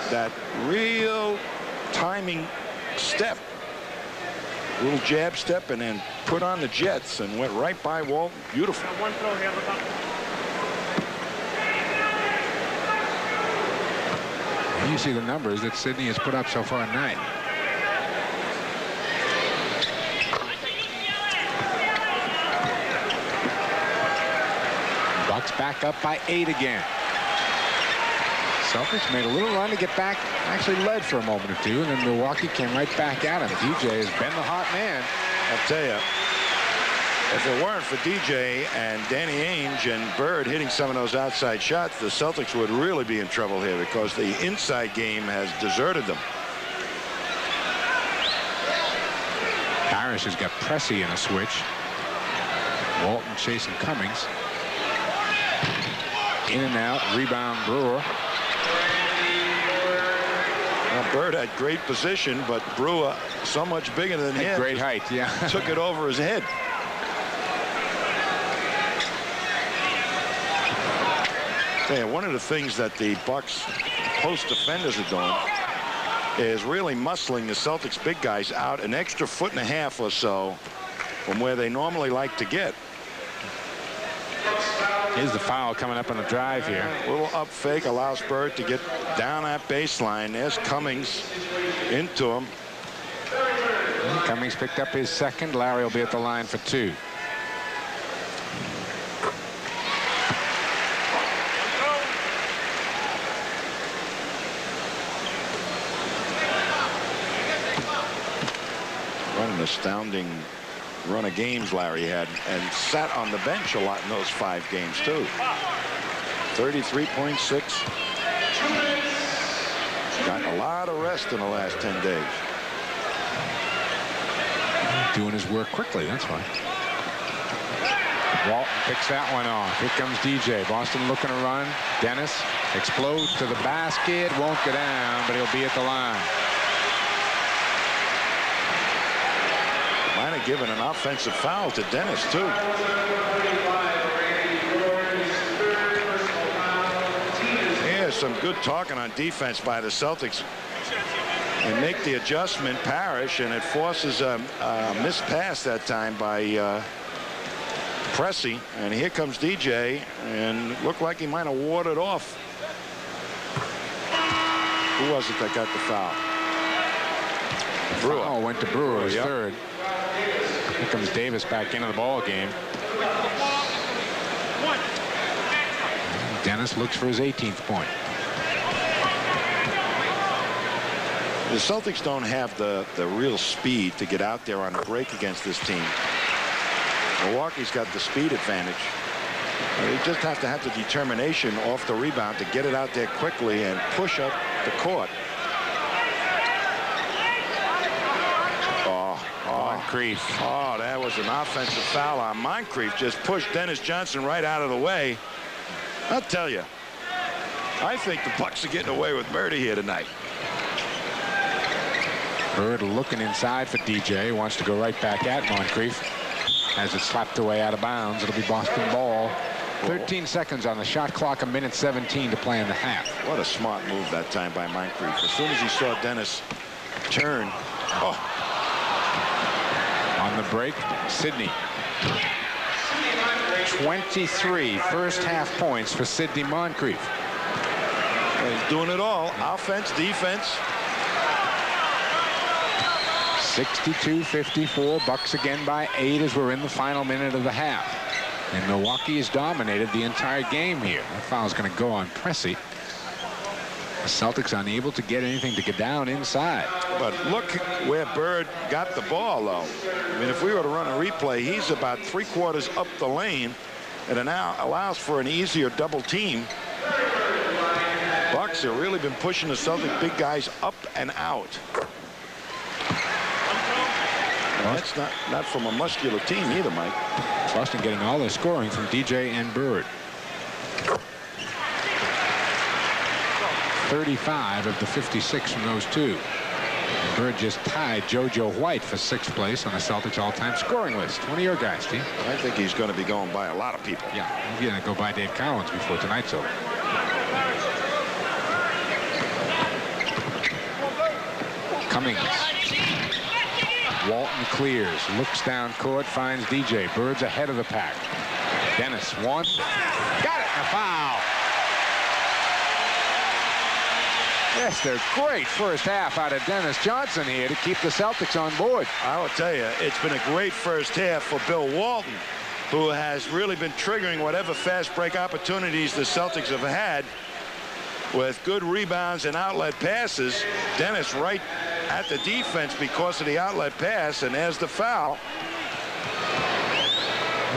That real timing step. Little jab step, and then put on the jets and went right by Walton. Beautiful. One throw here, look up. And you see the numbers that Sydney has put up so far tonight. Bucks back up by 8 again. Celtics made a little run to get back, actually led for a moment or two, and then Milwaukee came right back at him. DJ has been the hot man. I'll tell you, if it weren't for DJ and Danny Ainge and Bird hitting some of those outside shots, the Celtics would really be in trouble here because the inside game has deserted them. Parrish has got Pressey in a switch. Walton chasing Cummings. In and out, rebound Brewer. Well, Bird had great position, but Brewer, so much bigger than him, Great height, yeah. took it over his head. Yeah, one of the things that the Bucks post defenders are doing is really muscling the Celtics big guys out an extra 1.5 feet or so from where they normally like to get. Here's the foul coming up on the drive here. A little up fake allows Bird to get down that baseline. There's Cummings into him. Cummings picked up his second. Larry will be at the line for 2. What an astounding run of games Larry had, and sat on the bench a lot in those 5 games too. 33.6. Got a lot of rest in the last 10 days. Doing his work quickly, that's why. Walton picks that one off. Here comes DJ. Boston looking to run. Dennis explodes to the basket. Won't go down, but he'll be at the line. Might have given an offensive foul to Dennis too. Here's some good talking on defense by the Celtics. They make the adjustment, Parrish, and it forces a missed pass that time by Pressey. And here comes DJ, and it looked like he might have warded off. Who was it that got the foul? Brewer. Went to Brewer, his third. Here comes Davis back into the ball game. Dennis looks for his 18th point. The Celtics don't have the real speed to get out there on a break against this team. Milwaukee's got the speed advantage. They just have to have the determination off the rebound to get it out there quickly and push up the court. Moncrief. Oh, that was an offensive foul on Moncrief. Just pushed Dennis Johnson right out of the way. I'll tell you, I think the Bucks are getting away with murder here tonight. Bird looking inside for DJ. Wants to go right back at Moncrief. As it's slapped away out of bounds, it'll be Boston ball. 13 seconds on the shot clock, a minute 17 to play in the half. What a smart move that time by Moncrief. As soon as he saw Dennis turn. Oh. On the break, Sidney. 23 first half points for Sidney Moncrief. He's doing it all. Offense, defense. 62-54. Bucks again by 8 as we're in the final minute of the half. And Milwaukee has dominated the entire game here. That foul's going to go on Pressey. The Celtics unable to get anything to get down inside. But look where Bird got the ball, though. I mean, if we were to run a replay, he's about 3/4 up the lane. And it now allows for an easier double team. Bucks have really been pushing the Celtic big guys up and out. And that's not from a muscular team either, Mike. Boston getting all their scoring from DJ and Bird. 35 of the 56 from those two. And Bird just tied JoJo White for 6th place on the Celtics all-time scoring list. One of your guys, Steve. I think he's going to be going by a lot of people. Yeah, he's going to go by Dave Collins before tonight's over. Cummings. Walton clears, looks down court, finds DJ. Bird's ahead of the pack. Dennis, one. Got it, a foul. Yes, they're great first half out of Dennis Johnson here to keep the Celtics on board. I will tell you, it's been a great first half for Bill Walton, who has really been triggering whatever fast break opportunities the Celtics have had with good rebounds and outlet passes. Dennis right at the defense because of the outlet pass, and there's the foul.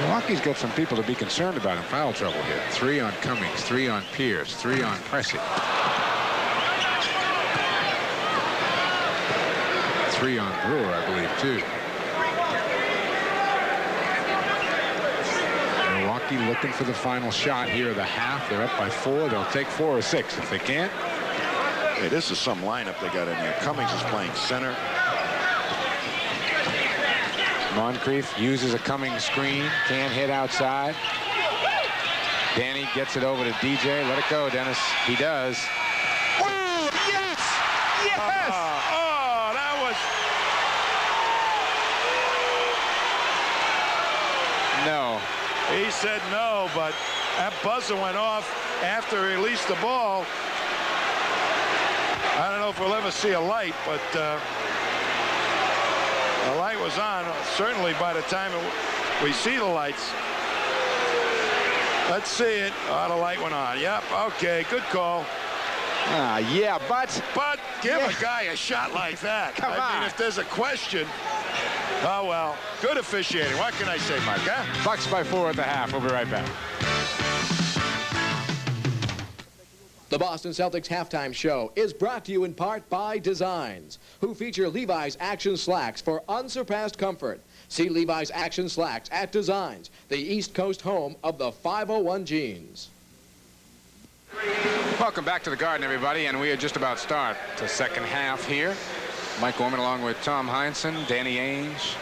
Milwaukee's got some people to be concerned about in foul trouble here. 3 on Cummings, 3 on Pierce, 3 on Pressey. 3 on Brewer, I believe, too. Milwaukee looking for the final shot here of the half. They're up by 4. They'll take 4 or 6 if they can't. Hey, this is some lineup they got in there. Cummings is playing center. Moncrief uses a Cummings screen. Can't hit outside. Danny gets it over to DJ. Let it go, Dennis. He does. Oh, yes! Yes! Oh, that was... No. He said no, but that buzzer went off after he released the ball. I don't know if we'll ever see a light, but the light was on. Certainly by the time we see the lights. Let's see it. Oh, the light went on. Yep, okay, good call. Yeah, but Give a guy a shot like that. Come I on. mean, if there's a question. Oh, well, good officiating. What can I say, Mike? Huh? Bucks by 4 at the half. We'll be right back. The Boston Celtics halftime show is brought to you in part by Designs, who feature Levi's Action Slacks for unsurpassed comfort. See Levi's Action Slacks at Designs, the East Coast home of the 501 jeans. Welcome back to the Garden, everybody, and we are just about to start the second half here. Mike Gorman along with Tom Heinsohn, Danny Ainge,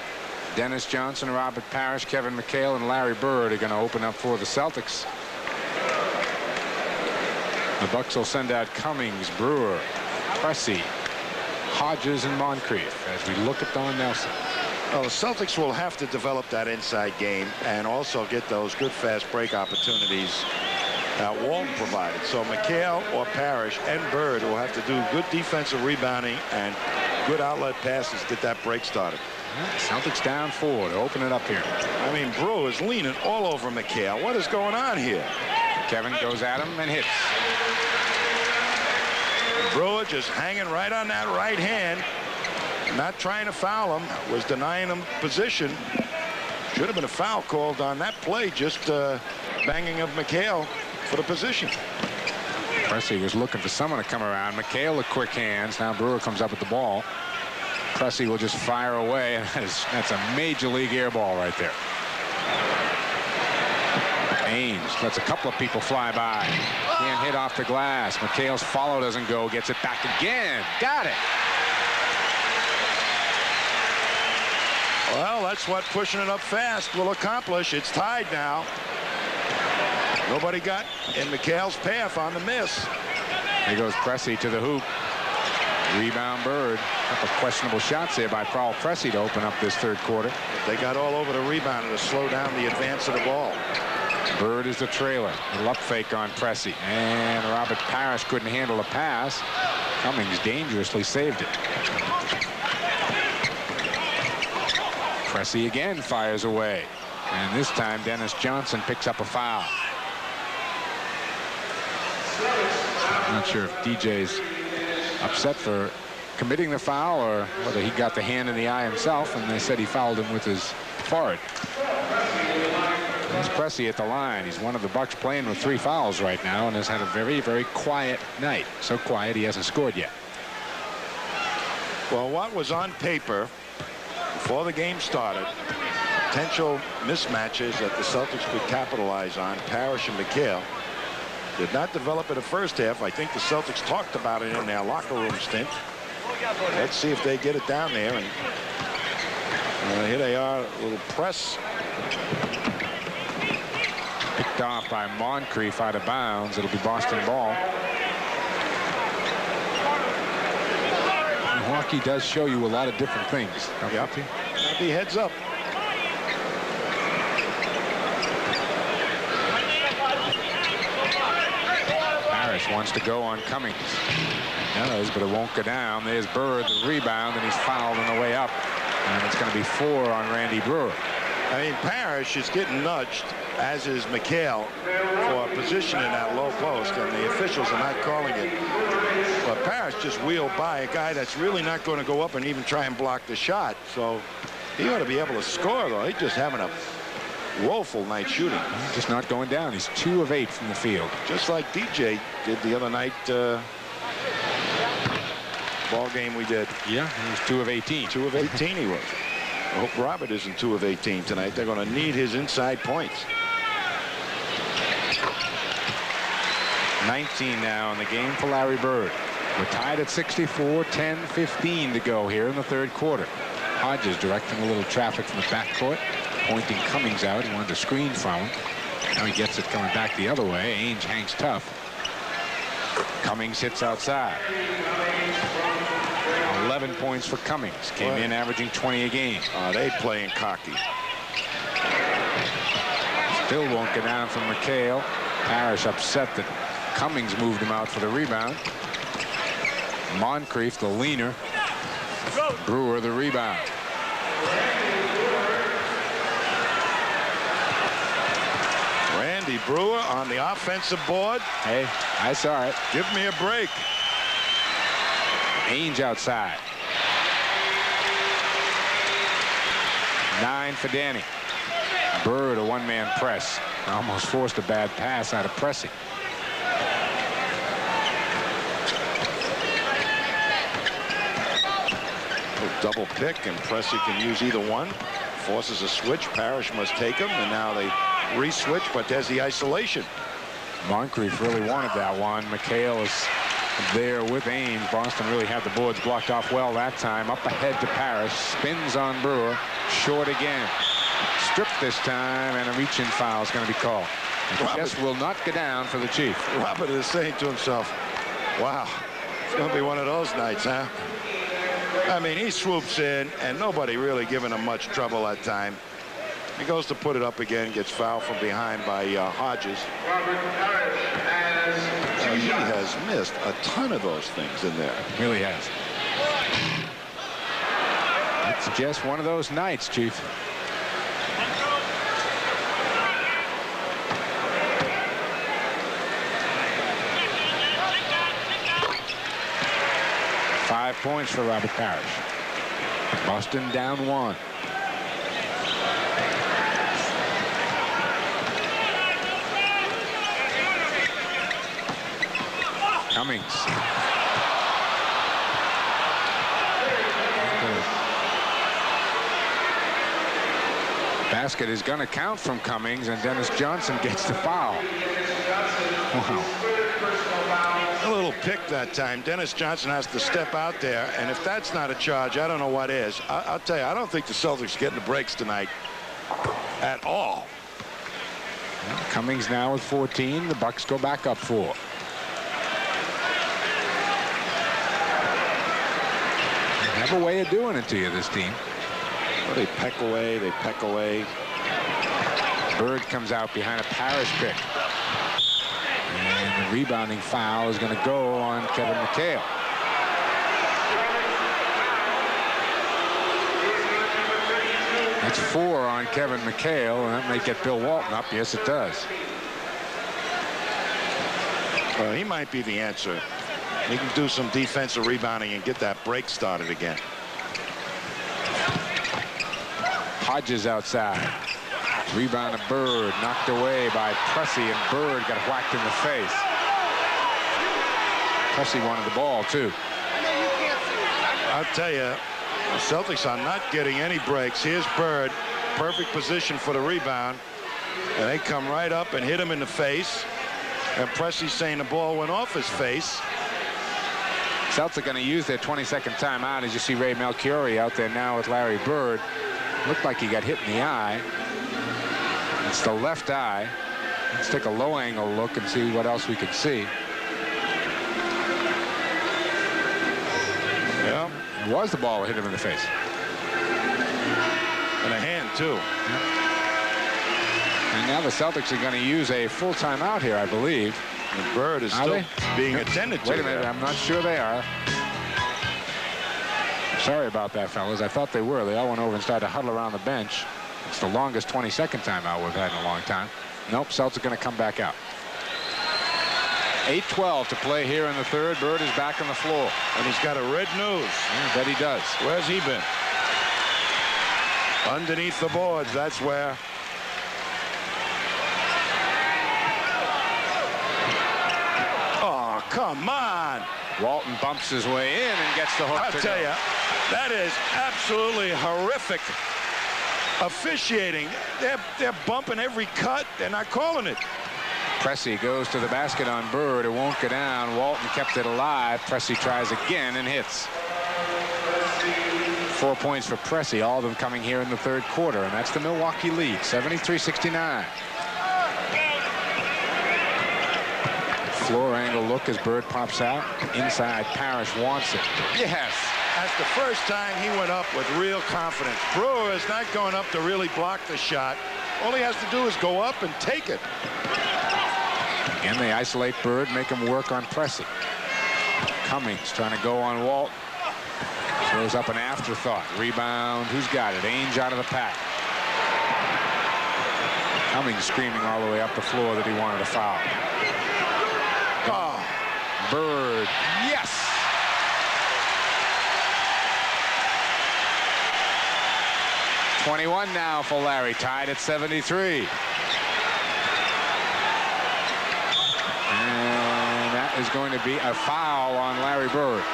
Dennis Johnson, Robert Parrish, Kevin McHale, and Larry Bird are going to open up for the Celtics. The Bucks will send out Cummings, Brewer, Pressey, Hodges, and Moncrief as we look at Don Nelson. Well, the Celtics will have to develop that inside game and also get those good fast break opportunities that Walton provided. So McHale or Parrish and Bird will have to do good defensive rebounding and good outlet passes to get that break started. Celtics down 4 to open it up here. I mean, Brewer is leaning all over McHale. What is going on here? Kevin goes at him and hits. Brewer just hanging right on that right hand, not trying to foul him, was denying him position. Should have been a foul called on that play, just banging of McHale for the position. Pressey was looking for someone to come around. McHale with quick hands. Now Brewer comes up with the ball. Pressey will just fire away, and that's a major league air ball right there. Ainge lets a couple of people fly by. Can't hit off the glass. McHale's follow doesn't go. Gets it back again. Got it. Well, that's what pushing it up fast will accomplish. It's tied now. Nobody got in McHale's path on the miss. Here goes Pressey to the hoop. Rebound Bird. A couple questionable shots there by Paul Pressey to open up this third quarter. They got all over the rebound to slow down the advance of the ball. Bird is the trailer. A little up fake on Pressey. And Robert Parrish couldn't handle the pass. Cummings dangerously saved it. Pressey again fires away. And this time Dennis Johnson picks up a foul. I'm not sure if DJ's upset for committing the foul or whether he got the hand in the eye himself, and they said he fouled him with his forehead. There's Pressey at the line. He's one of the Bucks playing with 3 fouls right now and has had a very, very quiet night. So quiet he hasn't scored yet. Well, what was on paper before the game started, potential mismatches that the Celtics could capitalize on, Parrish and McHale, did not develop in the first half. I think the Celtics talked about it in their locker room stint. Let's see if they get it down there. And here they are, a little press. Picked off by Moncrief out of bounds. It'll be Boston ball. And hockey does show you a lot of different things. Yep. That'll be heads up. Parrish wants to go on Cummings. Does, but it won't go down. There's Bird, the rebound, and he's fouled on the way up. And it's going to be 4 on Randy Brewer. I mean, Parrish is getting nudged, as is McHale, for a position in that low post, and the officials are not calling it. But Parrish just wheeled by a guy that's really not going to go up and even try and block the shot. So he ought to be able to score, though. He's just having a woeful night shooting. Just not going down. He's 2 of 8 from the field. Just like DJ did the other night. Ball game we did. Yeah, he was 2 of 18. 2 of 18 he was. I hope Robert isn't 2 of 18 tonight. They're going to need his inside points. 19 now in the game for Larry Bird. We're tied at 64, 10-15 to go here in the third quarter. Hodges directing a little traffic from the backcourt, pointing Cummings out. He wanted to screen from him. Now he gets it coming back the other way. Ainge hangs tough. Cummings hits outside. 11 points for Cummings. Came in averaging 20 a game. They playing cocky. Still won't get down from McHale. Parrish upset that Cummings moved him out for the rebound. Moncrief, the leaner. Brewer, the rebound. Randy Brewer on the offensive board. Hey, I saw it. Give me a break. Ainge outside. 9 for Danny. Bird, a one-man press. Almost forced a bad pass out of Pressey. A double pick, and Pressey can use either one. Forces a switch. Parrish must take him, and now they re-switch, but there's the isolation. Moncrief really wanted that one. McHale is there with Ainge. Boston really had the boards blocked off well that time. Up ahead to Parrish. Spins on Brewer. Short again. Stripped this time, and a reach-in foul is going to be called. I guess will not go down for the Chief. Robert is saying to himself, wow, it's going to be one of those nights, huh? I mean, he swoops in, and nobody really giving him much trouble that time. He goes to put it up again, gets fouled from behind by Hodges. He has missed a ton of those things in there. Really has. It's just one of those nights, Chief. points for Robert Parrish. Boston down 1. Cummings. Basket is going to count from Cummings, and Dennis Johnson gets the foul. Wow. A little pick that time. Dennis Johnson has to step out there, and if that's not a charge, I don't know what is. I'll tell you, I don't think the Celtics are getting the breaks tonight at all. Cummings now with 14. The Bucks go back up 4. They have a way of doing it to you, this team. Well, they peck away. They peck away. Bird comes out behind a Parrish pick. And the rebounding foul is going to go on Kevin McHale. That's 4 on Kevin McHale, and that may get Bill Walton up. Yes, it does. Well, he might be the answer. He can do some defensive rebounding and get that break started again. Hodges outside. Rebound of Bird, knocked away by Pressey, and Bird got whacked in the face. Pressey wanted the ball, too. I'll tell you, the Celtics are not getting any breaks. Here's Bird, perfect position for the rebound, and they come right up and hit him in the face. And Pressey saying the ball went off his face. Celtics are going to use their 22nd timeout. As you see Ray Melchiori out there now with Larry Bird. Looked like he got hit in the eye. It's the left eye. Let's take a low angle look and see what else we can see. Yeah. It was the ball that hit him in the face. And a hand, too. And now the Celtics are going to use a full timeout here, I believe. And Bird is still being attended to. Wait a minute. I'm not sure they are. Sorry about that, fellas. I thought they were. They all went over and started to huddle around the bench. It's the longest 22nd timeout we've had in a long time. Nope, Celtics are going to come back out. 8:12 to play here in the third. Bird is back on the floor. And he's got a red nose. I bet he does. Where's he been? Underneath the boards, that's where. Oh, come on. Walton bumps his way in and gets the hook. I'll tell you, that is absolutely horrific officiating. They're bumping every cut. They're not calling it. Pressey goes to the basket on Bird. It won't go down. Walton kept it alive. Pressey tries again and hits. 4 points for Pressey, all of them coming here in the third quarter, and that's the Milwaukee lead, 73-69. Floor angle look as Bird pops out. Inside, Parrish wants it. Yes. That's the first time he went up with real confidence. Brewer is not going up to really block the shot. All he has to do is go up and take it. Again, they isolate Bird, make him work on Pressey. Cummings trying to go on Walton. Throws up an afterthought. Rebound. Who's got it? Ainge out of the pack. Cummings screaming all the way up the floor that he wanted a foul. Oh, Bird. Yes. .21 now for Larry, tied at 73. And that is going to be a foul on Larry Bird.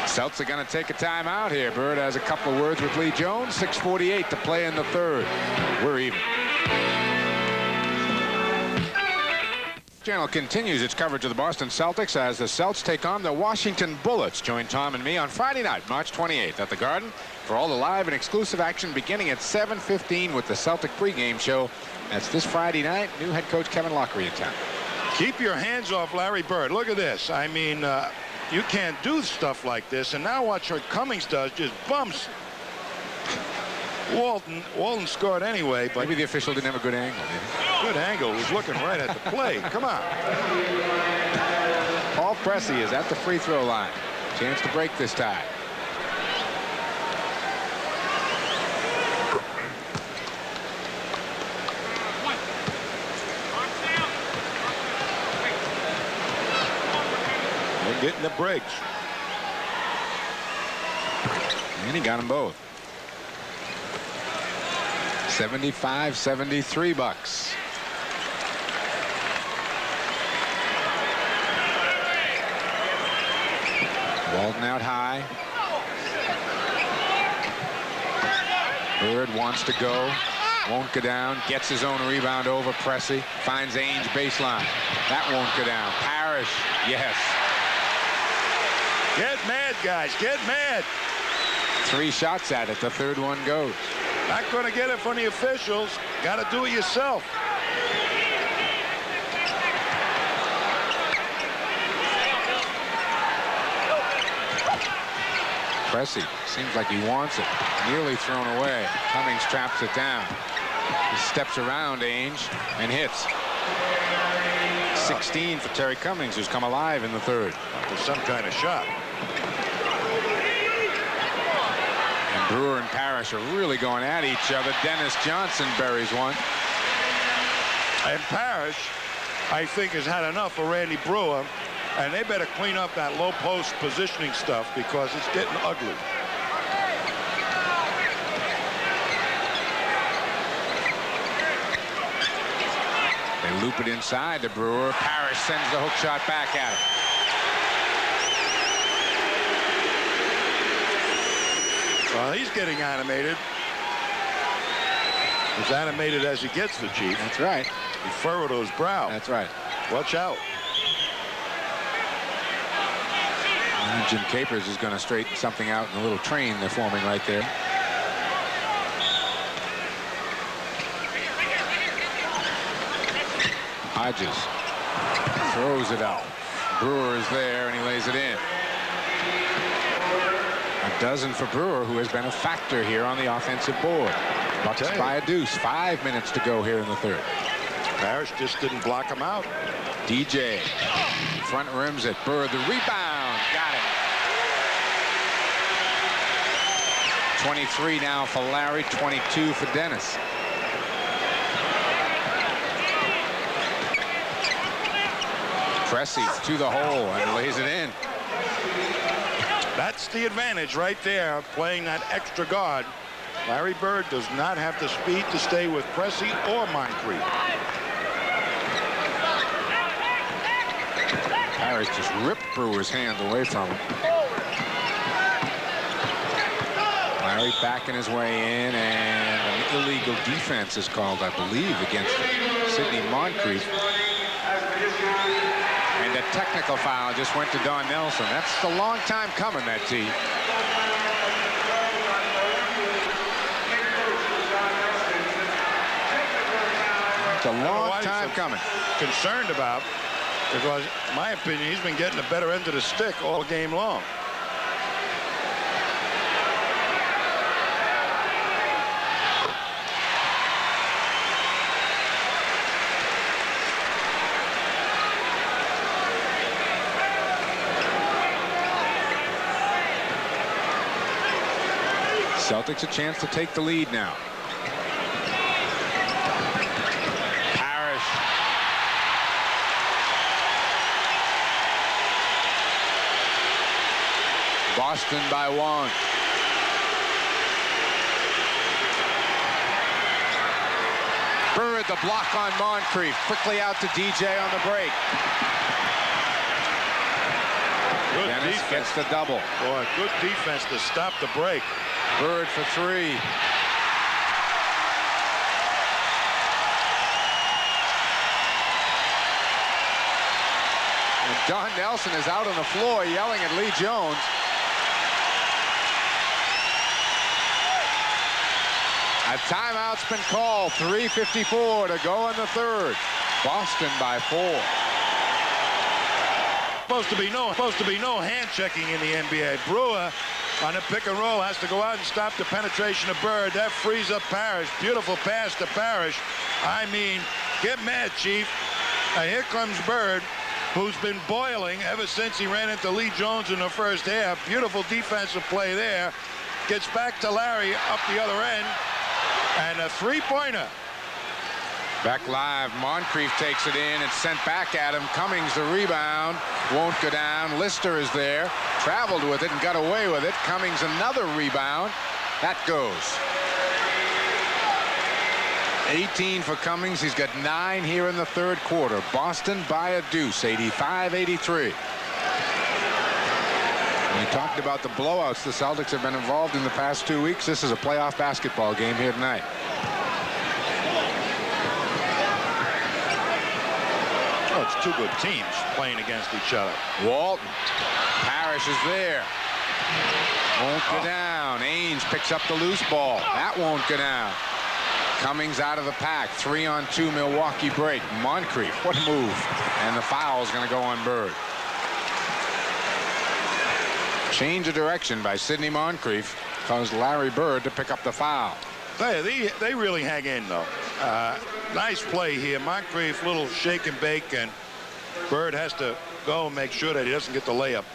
Celtics are going to take a timeout here. Bird has a couple of words with Lee Jones. 6:48 to play in the third. We're even. Channel continues its coverage of the Boston Celtics as the Celts take on the Washington Bullets. Join Tom and me on Friday night, March 28th at the Garden for all the live and exclusive action beginning at 7:15 with the Celtic pregame show. That's this Friday night. New head coach Kevin Lockery in town. Keep your hands off Larry Bird. Look at this. I mean, you can't do stuff like this. And now watch what Cummings does. Just bumps. Walton scored anyway, but maybe the official didn't have a good angle. Good angle. Was looking right at the play. Come on. Paul Pressey is at the free throw line. Chance to break this tie. They're getting the breaks. And he got them both. 75-73 bucks. Walden out high. Bird wants to go. Won't go down. Gets his own rebound over Pressey. Finds Ainge baseline. That won't go down. Parrish. Yes. Get mad, guys. Get mad. 3 shots at it. The third one goes. Not going to get it from the officials. Got to do it yourself. Pressey seems like he wants it. Nearly thrown away. Cummings traps it down. He steps around Ainge and hits. 16 for Terry Cummings, who's come alive in the third. There's some kind of shot. And Brewer and Parrish are really going at each other. Dennis Johnson buries one. And Parrish, I think, has had enough of Randy Brewer. And they better clean up that low post positioning stuff because it's getting ugly. They loop it inside to Brewer. Parrish sends the hook shot back at him. Well, he's getting animated. As animated as he gets, the Chief. That's right. He furrowed his brow. That's right. Watch out. And Jim Capers is going to straighten something out in the little train they're forming right there. Hodges throws it out. Brewer is there and he lays it in. A dozen for Brewer, who has been a factor here on the offensive board. Bucks by a deuce. 5 minutes to go here in the third. Parrish just didn't block him out. DJ front rims it. Bird the rebound. Got it. 23 now for Larry. 22 for Dennis. Pressey to the hole and lays it in. That's the advantage right there, playing that extra guard. Larry Bird does not have the speed to stay with Pressey or Moncrief. Harris just ripped Brewer's hands away from him. Larry backing his way in, and an illegal defense is called, I believe, against Sidney Moncrief. And a technical foul just went to Don Nelson. That's a long time coming, that tee. It's a long time coming. Concerned about, because in my opinion, he's been getting the better end of the stick all game long. Celtics a chance to take the lead now. Parrish. Boston by 1. Bird the block on Moncrief. Quickly out to DJ on the break. Good Dennis defense. gets the double. Boy, good defense to stop the break. Bird for 3. And Don Nelson is out on the floor yelling at Lee Jones. A timeout's been called. 3:54 to go in the third. Boston by 4. Supposed to be no hand checking in the NBA. Brewer on a pick and roll has to go out and stop the penetration of Bird. That frees up Parrish. Beautiful pass to Parrish. I mean, get mad, Chief. Now here comes Bird, who's been boiling ever since he ran into Lee Jones in the first half. Beautiful defensive play there. Gets back to Larry up the other end. And a three-pointer. Back live, Moncrief takes it in. It's sent back at him. Cummings the rebound. Won't go down. Lister is there. Traveled with it and got away with it. Cummings another rebound. That goes. 18 for Cummings. He's got 9 here in the third quarter. Boston by a deuce, 85-83. We talked about the blowouts the Celtics have been involved in the past 2 weeks. This is a playoff basketball game here tonight. Well, it's two good teams playing against each other. Walton. Parrish is there. Won't go down. Ainge picks up the loose ball. That won't go down. Cummings out of the pack. 3-on-2 Milwaukee break. Moncrief. What a move. And the foul is going to go on Bird. Change of direction by Sidney Moncrief caused Larry Bird to pick up the foul. They really hang in, though. Nice play here. Moncrief, little shake and bake, and Bird has to go and make sure that he doesn't get the layup.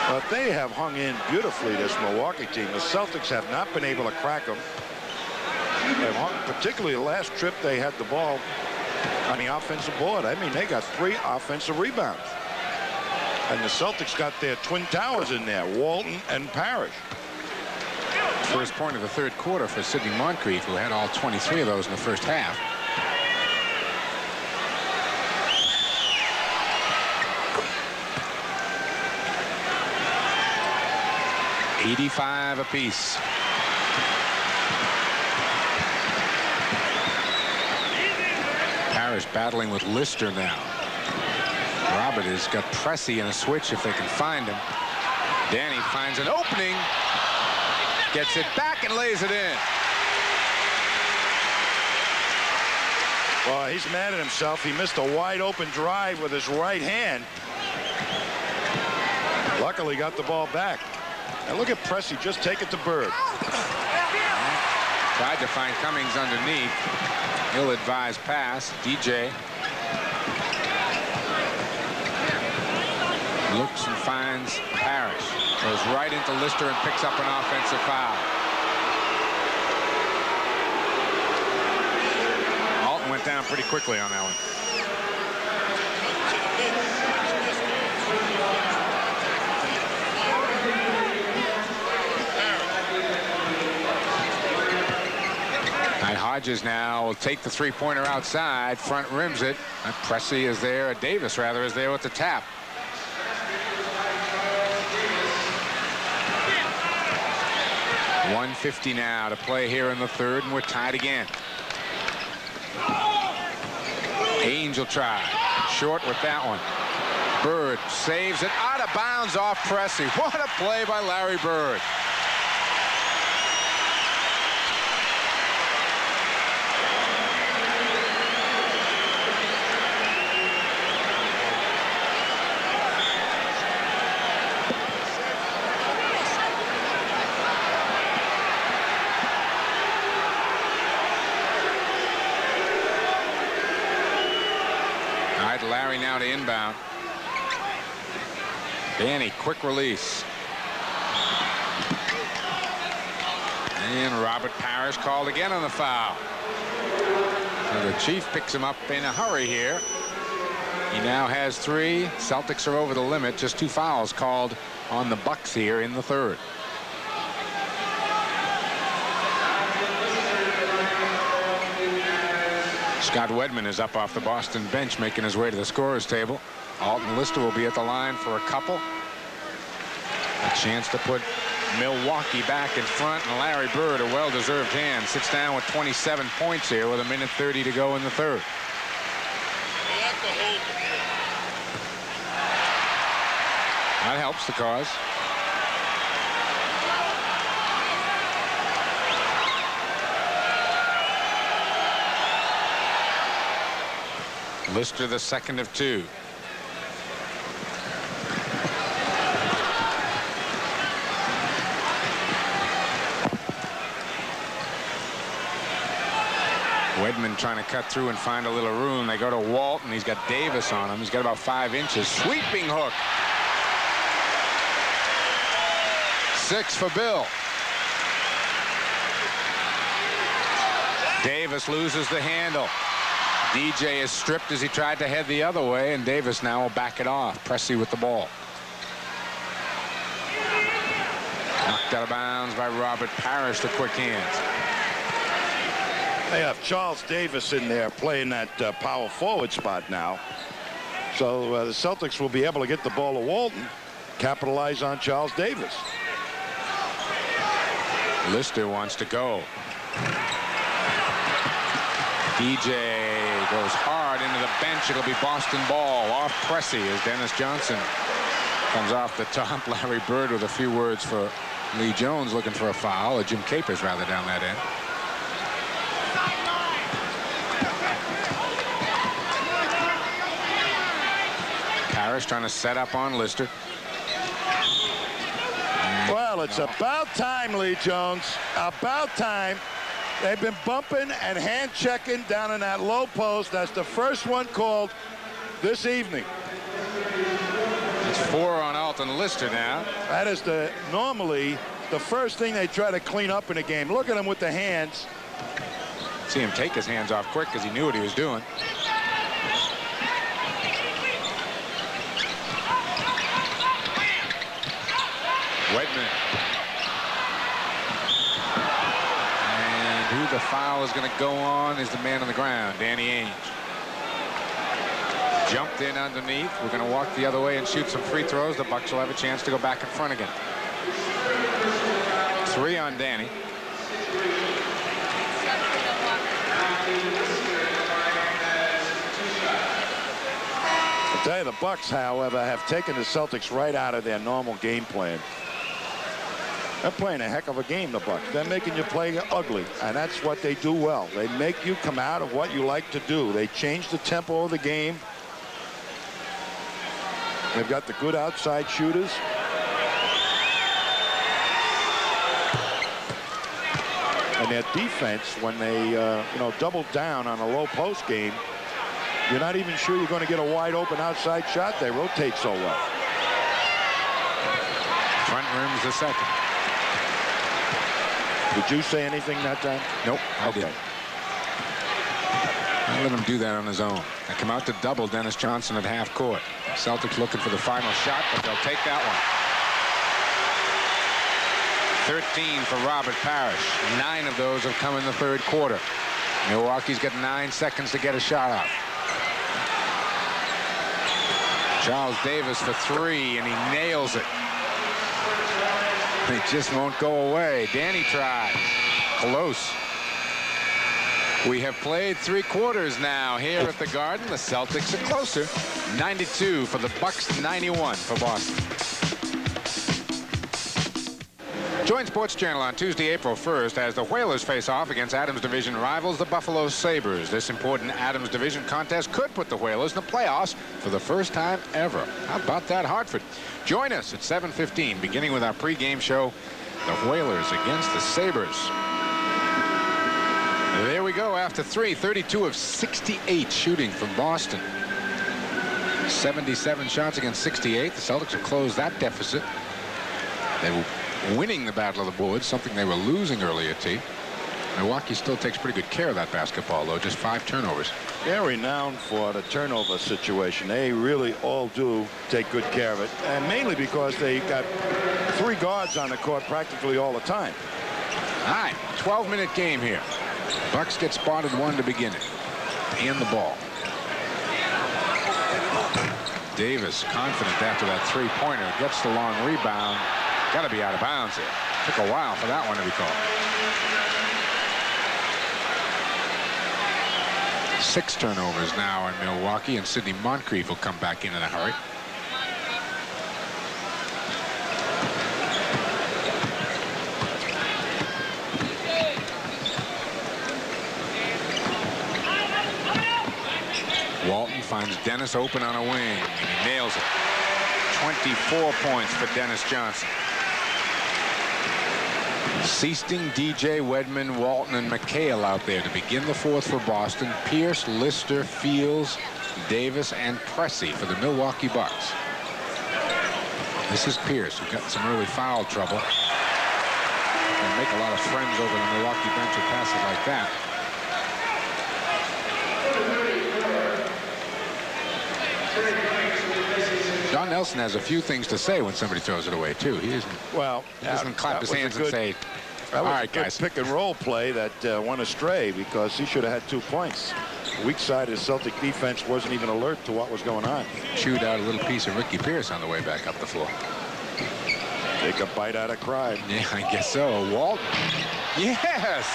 But they have hung in beautifully, this Milwaukee team. The Celtics have not been able to crack them. They've hung, particularly the last trip they had the ball on the offensive board. I mean, they got 3 offensive rebounds. And the Celtics got their twin towers in there, Walton and Parrish. First point of the third quarter for Sidney Moncrief, who had all 23 of those in the first half. $85 apiece. Parrish battling with Lister now. Robert has got Pressey in a switch if they can find him. Danny finds an opening. Gets it back and lays it in. Well, he's mad at himself. He missed a wide open drive with his right hand. Luckily got the ball back. And look at Pressey just take it to Bird. Tried to find Cummings underneath. Ill-advised pass. DJ looks and finds Parrish. Goes right into Lister and picks up an offensive foul. Alton went down pretty quickly on that one. Hodges now will take the three-pointer outside. Front rims it. Pressey is there. Davis, rather, is there with the tap. $150 now to play here in the third, and we're tied again. Ainge will try. Short with that one. Bird saves it out of bounds off Pressey. What a play by Larry Bird. Larry now to inbound. Danny, quick release. And Robert Parrish called again on the foul. So the Chief picks him up in a hurry here. He now has 3. Celtics are over the limit. Just 2 fouls called on the Bucks here in the third. Scott Wedman is up off the Boston bench, making his way to the scorer's table. Alton Lister will be at the line for a couple. A chance to put Milwaukee back in front, and Larry Bird, a well-deserved hand, sits down with 27 points here with 1:30 to go in the third. That helps the cause. Lister the second of 2. Wedman trying to cut through and find a little room. They go to Walton. He's got Davis on him. He's got about 5 inches. Sweeping hook. 6 for Bill. Davis loses the handle. DJ is stripped as he tried to head the other way, and Davis now will back it off. Pressey with the ball. Knocked out of bounds by Robert Parrish to quick hands. They have Charles Davis in there playing that power forward spot now. So the Celtics will be able to get the ball to Walton, capitalize on Charles Davis. Lister wants to go. DJ goes hard into the bench. It'll be Boston ball off Pressey as Dennis Johnson comes off the top. Larry Bird with a few words for Lee Jones looking for a foul, or Jim Capers rather down that end. Parrish trying to set up on Lister. Well, it's about time, Lee Jones. About time. They've been bumping and hand checking down in that low post. That's the first one called this evening. It's 4 on Alton Lister now. That is normally the first thing they try to clean up in a game. Look at him with the hands. See him take his hands off quick because he knew what he was doing. Wedman. And who the foul is going to go on is the man on the ground, Danny Ainge. Jumped in underneath. We're going to walk the other way and shoot some free throws. The Bucks will have a chance to go back in front again. 3 on Danny. I'll tell you, the Bucks, however, have taken the Celtics right out of their normal game plan. They're playing a heck of a game, the Bucks. They're making you play ugly, and that's what they do well. They make you come out of what you like to do. They change the tempo of the game. They've got the good outside shooters. And their defense, when they double down on a low post game, you're not even sure you're going to get a wide open outside shot. They rotate so well. Front rim's the second. Did you say anything that time? Nope, I Okay. didn't. I let him do that on his own. They come out to double Dennis Johnson at half court. Celtics looking for the final shot, but they'll take that one. 13 for Robert Parrish. 9 of those have come in the third quarter. Milwaukee's got 9 seconds to get a shot off. Charles Davis for 3, and he nails it. They just won't go away. Danny tries. Close. We have played 3 quarters now here at the Garden. The Celtics are closer. 92 for the Bucks, 91 for Boston. Join Sports Channel on Tuesday, April 1st as the Whalers face off against Adams Division rivals, the Buffalo Sabres. This important Adams Division contest could put the Whalers in the playoffs for the first time ever. How about that, Hartford? Join us at 7:15, beginning with our pregame show, the Whalers against the Sabres. There we go after 3, 32 of 68 shooting from Boston. 77 shots against 68. The Celtics have closed that deficit. They were winning the battle of the boards, something they were losing earlier, T. Milwaukee still takes pretty good care of that basketball, though. Just 5 turnovers. They're renowned for the turnover situation. They really all do take good care of it, and mainly because they got 3 guards on the court practically all the time. All right, 12-minute game here. Bucks get spotted 1 to begin it. And the ball. Davis confident after that 3-pointer. Gets the long rebound. Got to be out of bounds here. Took a while for that one to be called. 6 turnovers now in Milwaukee, and Sidney Moncrief will come back in a hurry. Walton finds Dennis open on a wing, and he nails it. 24 points for Dennis Johnson. Seasting, DJ, Wedman, Walton, and McHale out there to begin the 4th for Boston. Pierce, Lister, Fields, Davis, and Pressey for the Milwaukee Bucks. This is Pierce, who got some early foul trouble. And make a lot of friends over the Milwaukee bench with passes like that. Don Nelson has a few things to say when somebody throws it away, too. He doesn't clap his hands and say, that was all a right, good guys. pick and roll play that went astray because he should have had 2 points. The weak side of the Celtic defense wasn't even alert to what was going on. Chewed out a little piece of Ricky Pierce on the way back up the floor. Take a bite out of crime. Yeah, I guess so. Walton. Yes!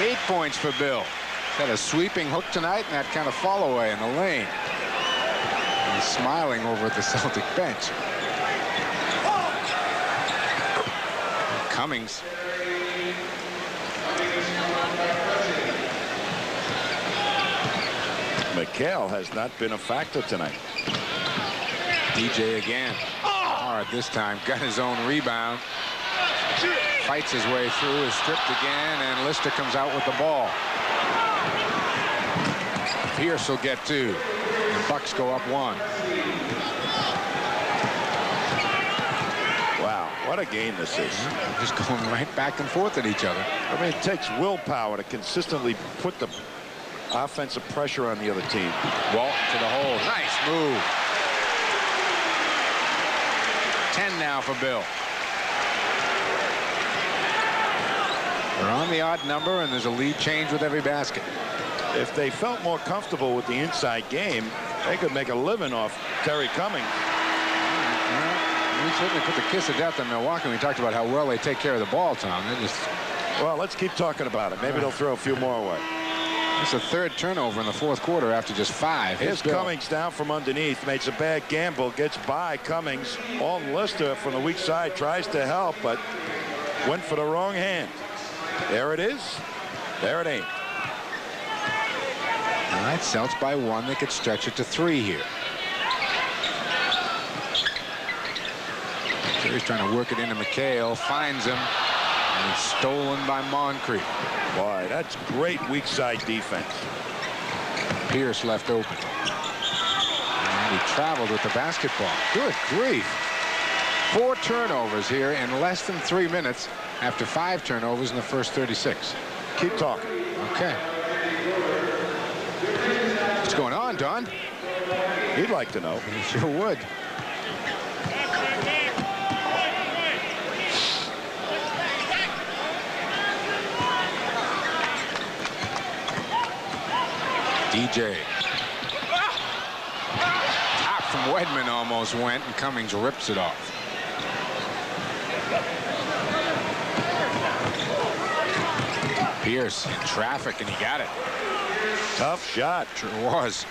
8 points for Bill. He's had a sweeping hook tonight and that kind of fall away in the lane. He's smiling over at the Celtic bench. Cummings. McHale has not been a factor tonight. DJ again. Hard this time. Got his own rebound. Fights his way through. Is stripped again. And Lister comes out with the ball. Pierce will get 2. The Bucks go up 1. Wow, what a game this is. Just going right back and forth at each other. I mean, it takes willpower to consistently put the offensive pressure on the other team. Walton to the hole. Nice move. 10 now for Bill. They're on the odd number, and there's a lead change with every basket. If they felt more comfortable with the inside game, they could make a living off Terry Cummings. We certainly put the kiss of death in Milwaukee. We talked about how well they take care of the ball, Tom. Well, let's keep talking about it. Maybe they'll throw a few more away. It's a 3rd turnover in the 4th quarter after just 5. Here's Cummings down from underneath. Makes a bad gamble. Gets by Cummings. Alton Lister from the weak side tries to help, but went for the wrong hand. There it is. There it ain't. All right, Celts by 1. They could stretch it to 3 here. He's trying to work it into McHale. Finds him. And it's stolen by Moncrief. Boy, that's great weak side defense. Pierce left open. And he traveled with the basketball. Good grief. 4 turnovers here in less than 3 minutes after 5 turnovers in the first 36. Keep talking. Okay. What's going on, Don? He'd like to know. He sure would. DJ. Top from Wedman almost went, and Cummings rips it off. Pierce in traffic, and he got it. Tough shot. Sure was.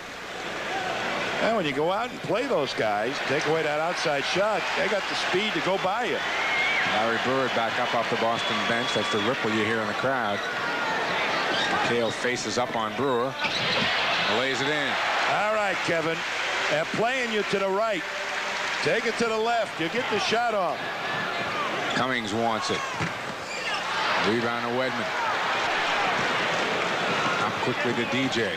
And when you go out and play those guys, take away that outside shot, they got the speed to go by you. Larry Bird back up off the Boston bench. That's the ripple you hear in the crowd. McHale faces up on Brewer. Lays it in. All right, Kevin. They're playing you to the right. Take it to the left. You get the shot off. Cummings wants it. Rebound to Wedman. Up quickly to DJ.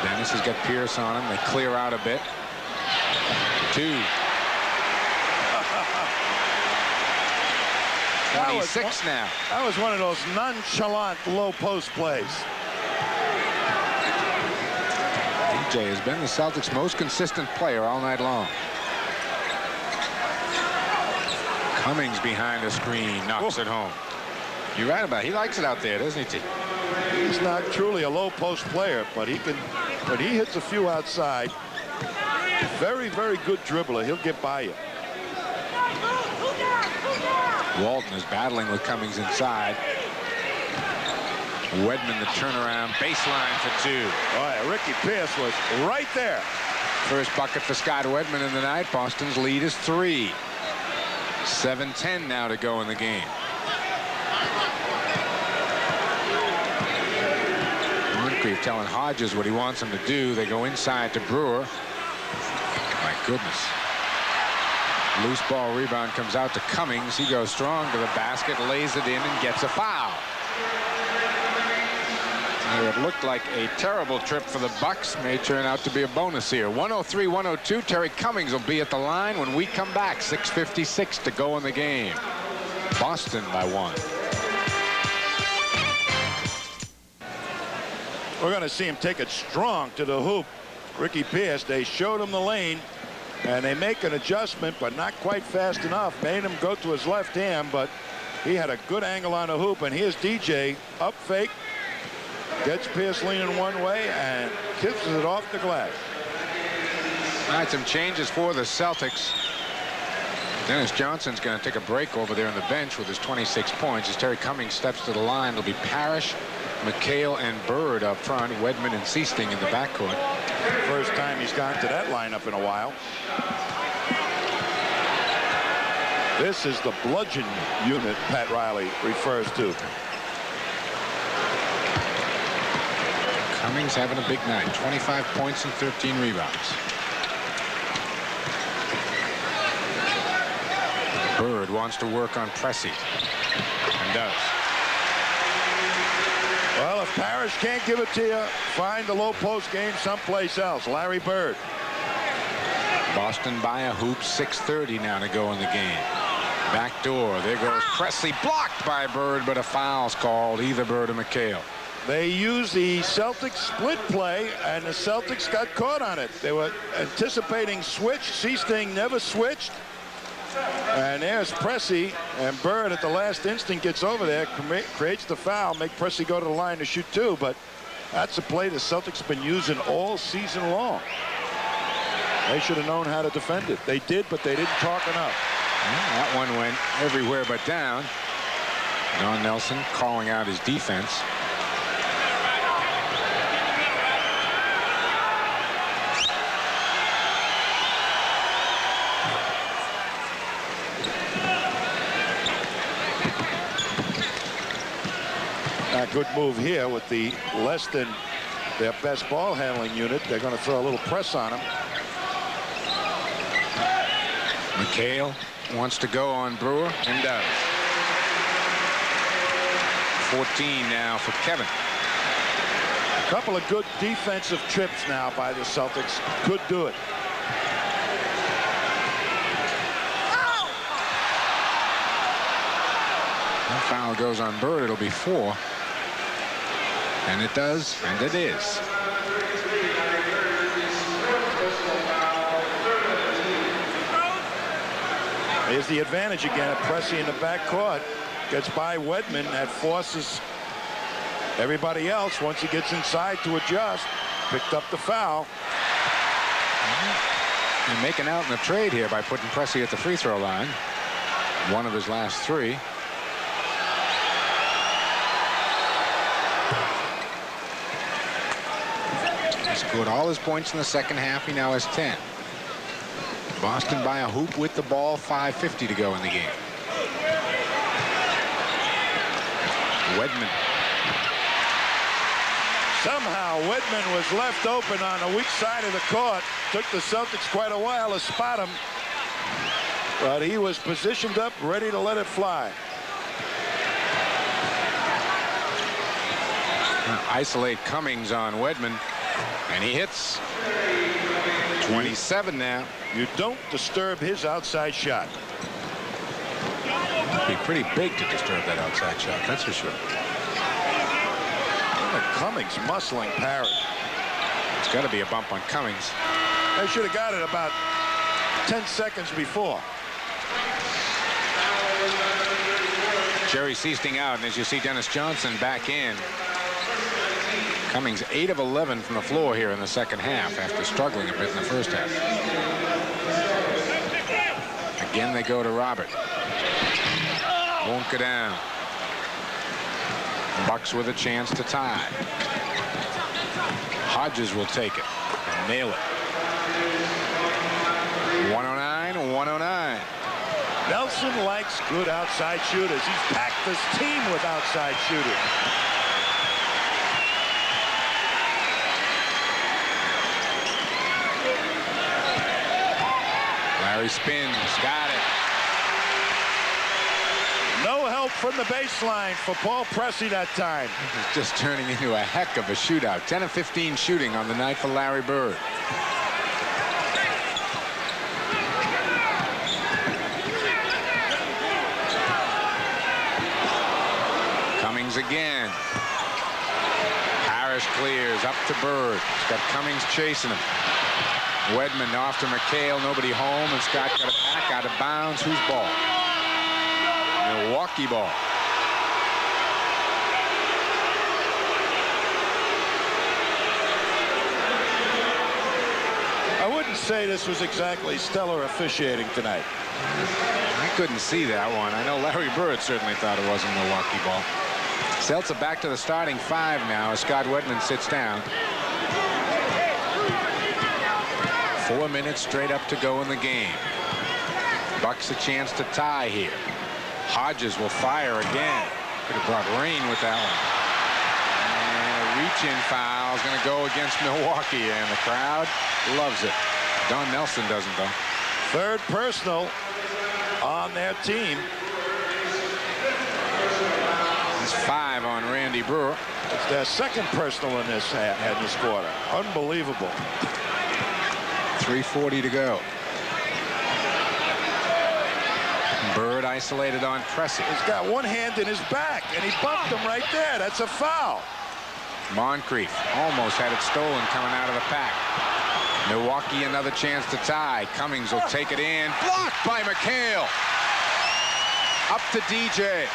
Dennis has got Pierce on him. They clear out a bit. 2. 26 now. That was one of those nonchalant low post plays. DJ has been the Celtics' most consistent player all night long. Cummings behind the screen knocks it home. You're right about it. He likes it out there, doesn't he? He's not truly a low post player, but he can, when he hits a few outside, very, very good dribbler. He'll get by you. Walton is battling with Cummings inside. Wedman the turnaround baseline for 2. Boy, Ricky Pierce was right there. First bucket for Scott Wedman in the night. Boston's lead is 3. 7:10 now to go in the game. Moncrief telling Hodges what he wants him to do. They go inside to Brewer. My goodness. Loose ball rebound comes out to Cummings. He goes strong to the basket, lays it in, and gets a foul. It looked like a terrible trip for the Bucks. May turn out to be a bonus here. 103-102. Terry Cummings will be at the line when we come back. 6:56 to go in the game. Boston by 1. We're going to see him take it strong to the hoop. Ricky Pierce, they showed him the lane, and they make an adjustment, but not quite fast enough. Made him go to his left hand, but he had a good angle on the hoop. And here's DJ, up fake, gets Pierce leaning one way, and kisses it off the glass. All right, some changes for the Celtics. Dennis Johnson's going to take a break over there on the bench with his 26 points. As Terry Cummings steps to the line, it'll be Parrish, McHale, and Bird up front. Wedman and Seasting in the backcourt. First time he's gone to that lineup in a while. This is the bludgeon unit Pat Riley refers to. Cummings having a big night. 25 points and 13 rebounds. Bird wants to work on Pressey, and does. Well, if Parrish can't give it to you, find the low post game someplace else. Larry Bird. Boston by a hoop. 6:30 now to go in the game. Back door. There goes Pressey. Blocked by Bird, but a foul's called. Either Bird or McHale. They used the Celtics split play, and the Celtics got caught on it. They were anticipating switch. Seasting never switched. And there's Pressey, and Bird at the last instant gets over there, creates the foul, make Pressey go to the line to shoot two. But that's a play the Celtics have been using all season long. They should have known how to defend it. They did, but they didn't talk enough. Well, that one went everywhere but down. Don Nelson calling out his defense. A good move here with the less than their best ball handling unit. They're going to throw a little press on him. McHale wants to go on Brewer and does. 14 now for Kevin. A couple of good defensive trips now by the Celtics. Could do it. That foul goes on Bird. It'll be 4. And it does, and it is. Here's the advantage again at Pressey in the backcourt. Gets by Wedman. That forces everybody else, once he gets inside, to adjust. Picked up the foul. And making out in the trade here by putting Pressey at the free throw line. One of his last 3. He scored all his points in the second half. He now has 10. Boston by a hoop with the ball. 5:50 to go in the game. Wedman. Somehow Wedman was left open on the weak side of the court. Took the Celtics quite a while to spot him. But he was positioned up, ready to let it fly. Isolate Cummings on Wedman. And he hits. 27 now. You don't disturb his outside shot. It'd be pretty big to disturb that outside shot, that's for sure. Cummings muscling Parrish. It's got to be a bump on Cummings. They should have got it about 10 seconds before. Jerry Seasting out, and as you see Dennis Johnson back in. Cummings 8 of 11 from the floor here in the second half after struggling a bit in the first half. Again they go to Robert. Won't go down. Bucks with a chance to tie. Hodges will take it and nail it. 109-109. Nelson likes good outside shooters. He's packed this team with outside shooters. Larry spins, got it. No help from the baseline for Paul Pressey that time. It's just turning into a heck of a shootout. 10 of 15 shooting on the night for Larry Bird. Cummings again. Parrish clears up to Bird. He's got Cummings chasing him. Wedman off to McHale. Nobody home. And Scott got it back out of bounds. Whose ball? Milwaukee ball. I wouldn't say this was exactly stellar officiating tonight. I couldn't see that one. I know Larry Bird certainly thought it wasn't Milwaukee ball. Celtics are back to the starting five now as Scott Wedman sits down. 4 minutes straight up to go in the game. Bucks a chance to tie here. Hodges will fire again. Could have brought rain with that one. And a reach-in foul is going to go against Milwaukee, and the crowd loves it. Don Nelson doesn't, though. Third personal on their team. It's 5 on Randy Brewer. It's their second personal in this quarter. Unbelievable. 3:40 to go. Bird isolated on Pressey. He's got one hand in his back, and he bumped him right there. That's a foul. Moncrief almost had it stolen coming out of the pack. Milwaukee another chance to tie. Cummings will take it in. Blocked by McHale. Up to DJ.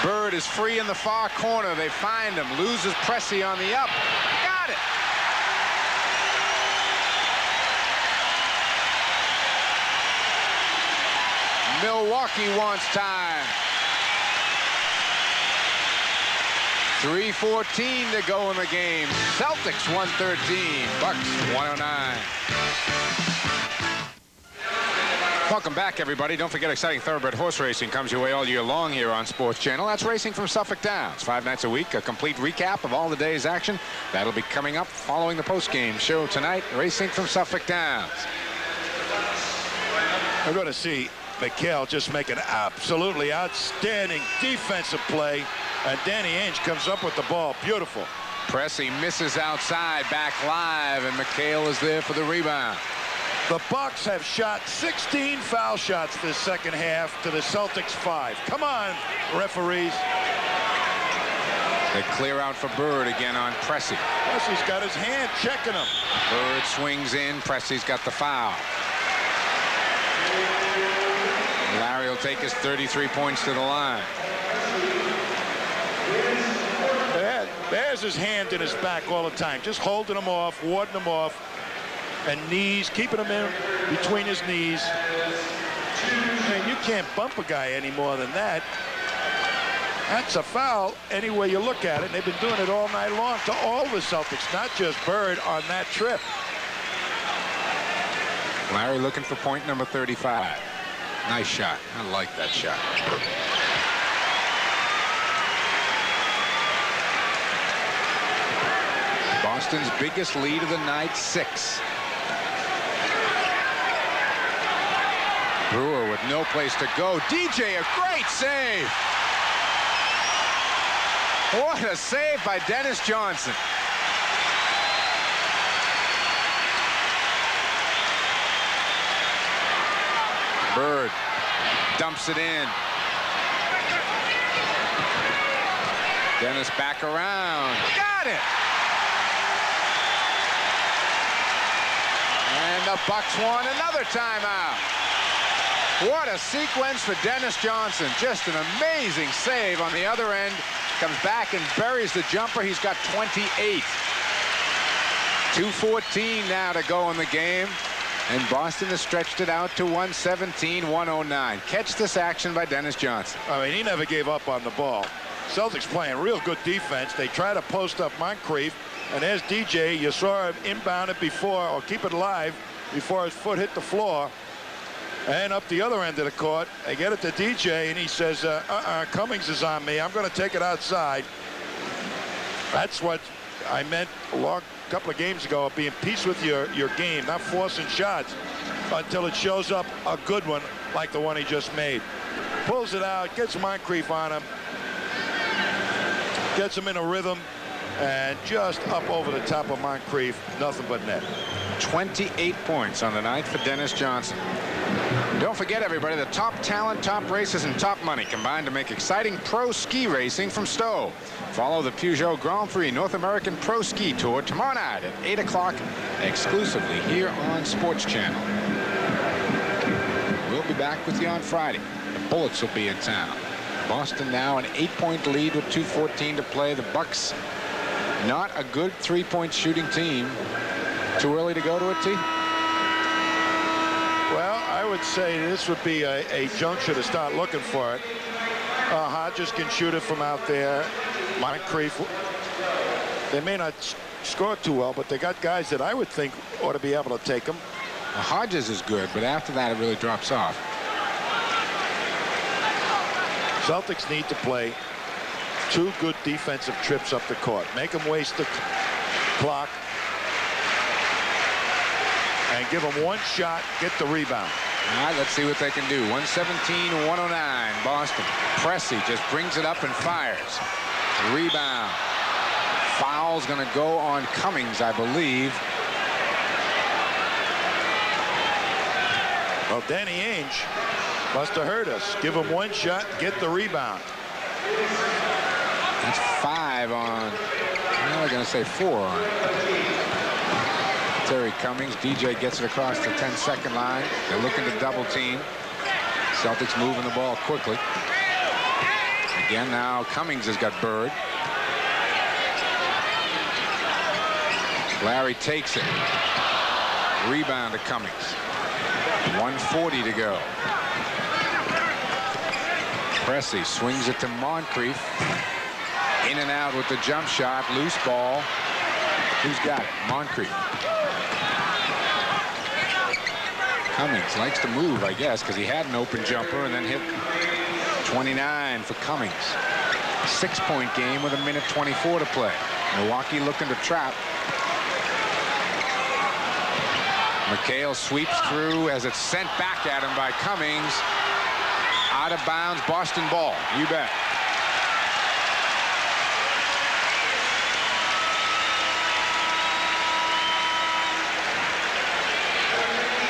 Bird is free in the far corner. They find him. Loses Pressey on the up. Got it. Milwaukee wants time. 3:14 to go in the game. Celtics 113. Bucks 109. Welcome back, everybody. Don't forget, exciting thoroughbred horse racing comes your way all year long here on Sports Channel. That's racing from Suffolk Downs. 5 nights a week, a complete recap of all the day's action. That'll be coming up following the post-game show tonight. Racing from Suffolk Downs. We're going to see McHale just make an absolutely outstanding defensive play. And Danny Ainge comes up with the ball. Beautiful. Pressey misses outside, back live, and McHale is there for the rebound. The Bucks have shot 16 foul shots this second half to the Celtics 5. Come on, referees. They clear out for Bird again on Pressey. Pressey's got his hand checking him. Bird swings in. Pressey's got the foul. Larry will take his 33 points to the line. There's his hand in his back all the time, just holding him off, warding him off, and knees, keeping him in between his knees. Man, you can't bump a guy any more than that. That's a foul any way you look at it. And they've been doing it all night long to all the Celtics, not just Bird on that trip. Larry looking for point number 35. Nice shot. I like that shot. Boston's biggest lead of the night, 6. Brewer with no place to go. DJ, a great save. What a save by Dennis Johnson. Bird dumps it in. Dennis back around. Got it. And the Bucks won another timeout. What a sequence for Dennis Johnson. Just an amazing save on the other end. Comes back and buries the jumper. He's got 28. 2:14 now to go in the game. And Boston has stretched it out to 117-109. Catch this action by Dennis Johnson. I mean, he never gave up on the ball. Celtics playing real good defense. They try to post up Moncrief. And there's DJ. You saw him inbound it before, or keep it alive before his foot hit the floor. And up the other end of the court, they get it to DJ, and he says, Cummings is on me. I'm going to take it outside. That's what I meant a couple of games ago, being peace with your game, not forcing shots until it shows up a good one like the one he just made. Pulls it out, gets Moncrief on him, gets him in a rhythm, and just up over the top of Moncrief, nothing but net. 28 points on the night for Dennis Johnson. Don't forget, everybody, the top talent, top races, and top money combined to make exciting pro ski racing from Stowe. Follow the Peugeot Grand Prix North American Pro Ski Tour tomorrow night at 8 o'clock exclusively here on Sports Channel. We'll be back with you on Friday. The Bullets will be in town. Boston now an 8-point lead with 2:14 to play. The Bucks not a good 3-point shooting team. Too early to go to it, T? Well, I would say this would be a juncture to start looking for it. Hodges can shoot it from out there. Moncrief, they may not score too well, but they got guys that I would think ought to be able to take them. Well, Hodges is good, but after that it really drops off. Celtics need to play 2 good defensive trips up the court. Make them waste the clock and give them 1 shot, get the rebound. All right, let's see what they can do. 117-109, Boston. Pressey just brings it up and fires. Rebound. Foul's going to go on Cummings, I believe. Well, Danny Ainge must have heard us. Give him 1 shot, get the rebound. That's 5 on, I'm going to say 4 on Terry Cummings. DJ gets it across the 10-second line. They're looking to double team. Celtics moving the ball quickly. Again, now Cummings has got Bird. Larry takes it. Rebound to Cummings. 1:40 to go. Pressey swings it to Moncrief. In and out with the jump shot. Loose ball. Who's got it? Moncrief. Cummings likes to move, I guess, because he had an open jumper and then hit 29 for Cummings. 6-point game with 1:24 to play. Milwaukee looking to trap. McHale sweeps through as it's sent back at him by Cummings. Out of bounds, Boston ball. You bet.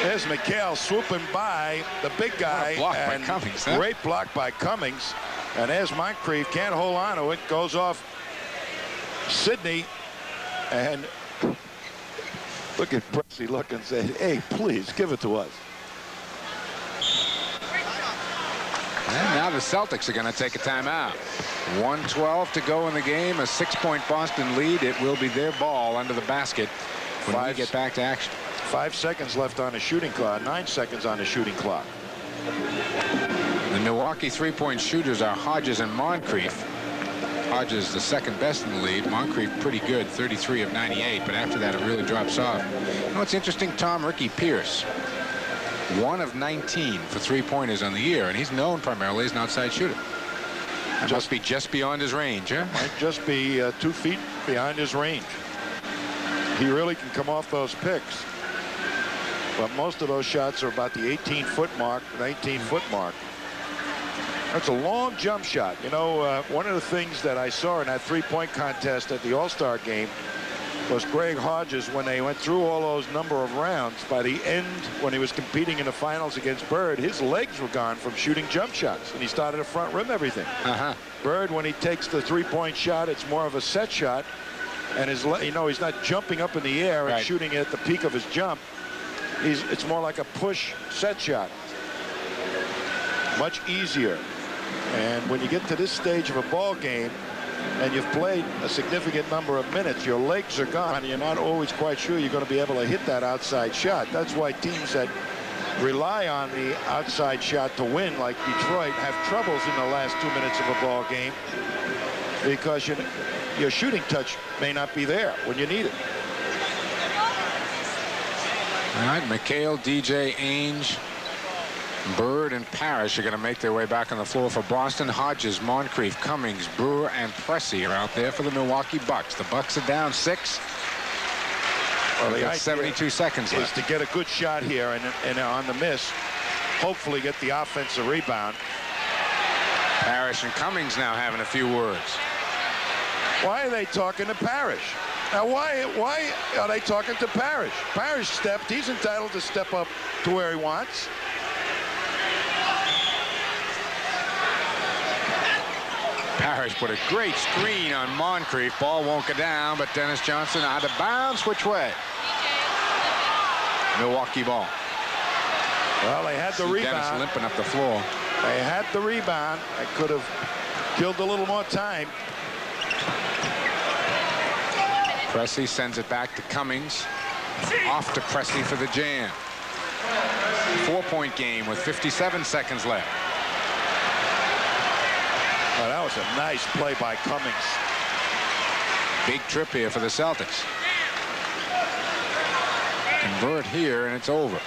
There's McHale swooping by the big guy. Block by Cummings. Huh? Great block by Cummings. And there's Moncrief. Can't hold on to it. Goes off Sidney. And look at Pressey look and say, hey, please give it to us. And now the Celtics are going to take a timeout. 1:12 to go in the game. A 6-point Boston lead. It will be their ball under the basket when we get back to action. 5 seconds left on the shooting clock. 9 seconds on the shooting clock. The Milwaukee 3-point shooters are Hodges and Moncrief. Hodges the second best in the lead. Moncrief pretty good, 33 of 98. But after that, it really drops off. You know what's interesting, Tom? Ricky Pierce, 1 of 19 for 3-pointers on the year, and he's known primarily as an outside shooter. That must be just beyond his range, huh? Might just be 2 feet behind his range. He really can come off those picks. But most of those shots are about the 18-foot mark, 19-foot mark. That's a long jump shot. You know, one of the things that I saw in that 3-point contest at the All-Star game was Greg Hodges, when they went through all those number of rounds, by the end, when he was competing in the finals against Bird, his legs were gone from shooting jump shots, and he started to front rim everything. Bird, when he takes the 3-point shot, it's more of a set shot, and his, you know, he's not jumping up in the air and shooting at the peak of his jump. It's more like a push set shot. Much easier. And when you get to this stage of a ball game and you've played a significant number of minutes, your legs are gone and you're not always quite sure you're going to be able to hit that outside shot. That's why teams that rely on the outside shot to win, like Detroit, have troubles in the last 2 minutes of a ball game because your shooting touch may not be there when you need it. All right, McHale, DJ, Ainge, Bird, and Parrish are going to make their way back on the floor for Boston. Hodges, Moncrief, Cummings, Brewer, and Pressey are out there for the Milwaukee Bucks. The Bucks are down 6. Well, they got 72 seconds left. Is to get a good shot here and on the miss, hopefully get the offensive rebound. Parrish and Cummings now having a few words. Why are they talking to Parrish? Now, why are they talking to Parrish? Parrish stepped. He's entitled to step up to where he wants. Parrish put a great screen on Moncrief. Ball won't go down, but Dennis Johnson out of bounds. Which way? Milwaukee ball. Well, they had the rebound. Dennis limping up the floor. They had the rebound. I could have killed a little more time. Pressey sends it back to Cummings. Off to Pressey for the jam. 4-point game with 57 seconds left. Oh, that was a nice play by Cummings. Big trip here for the Celtics. Convert here, and it's over.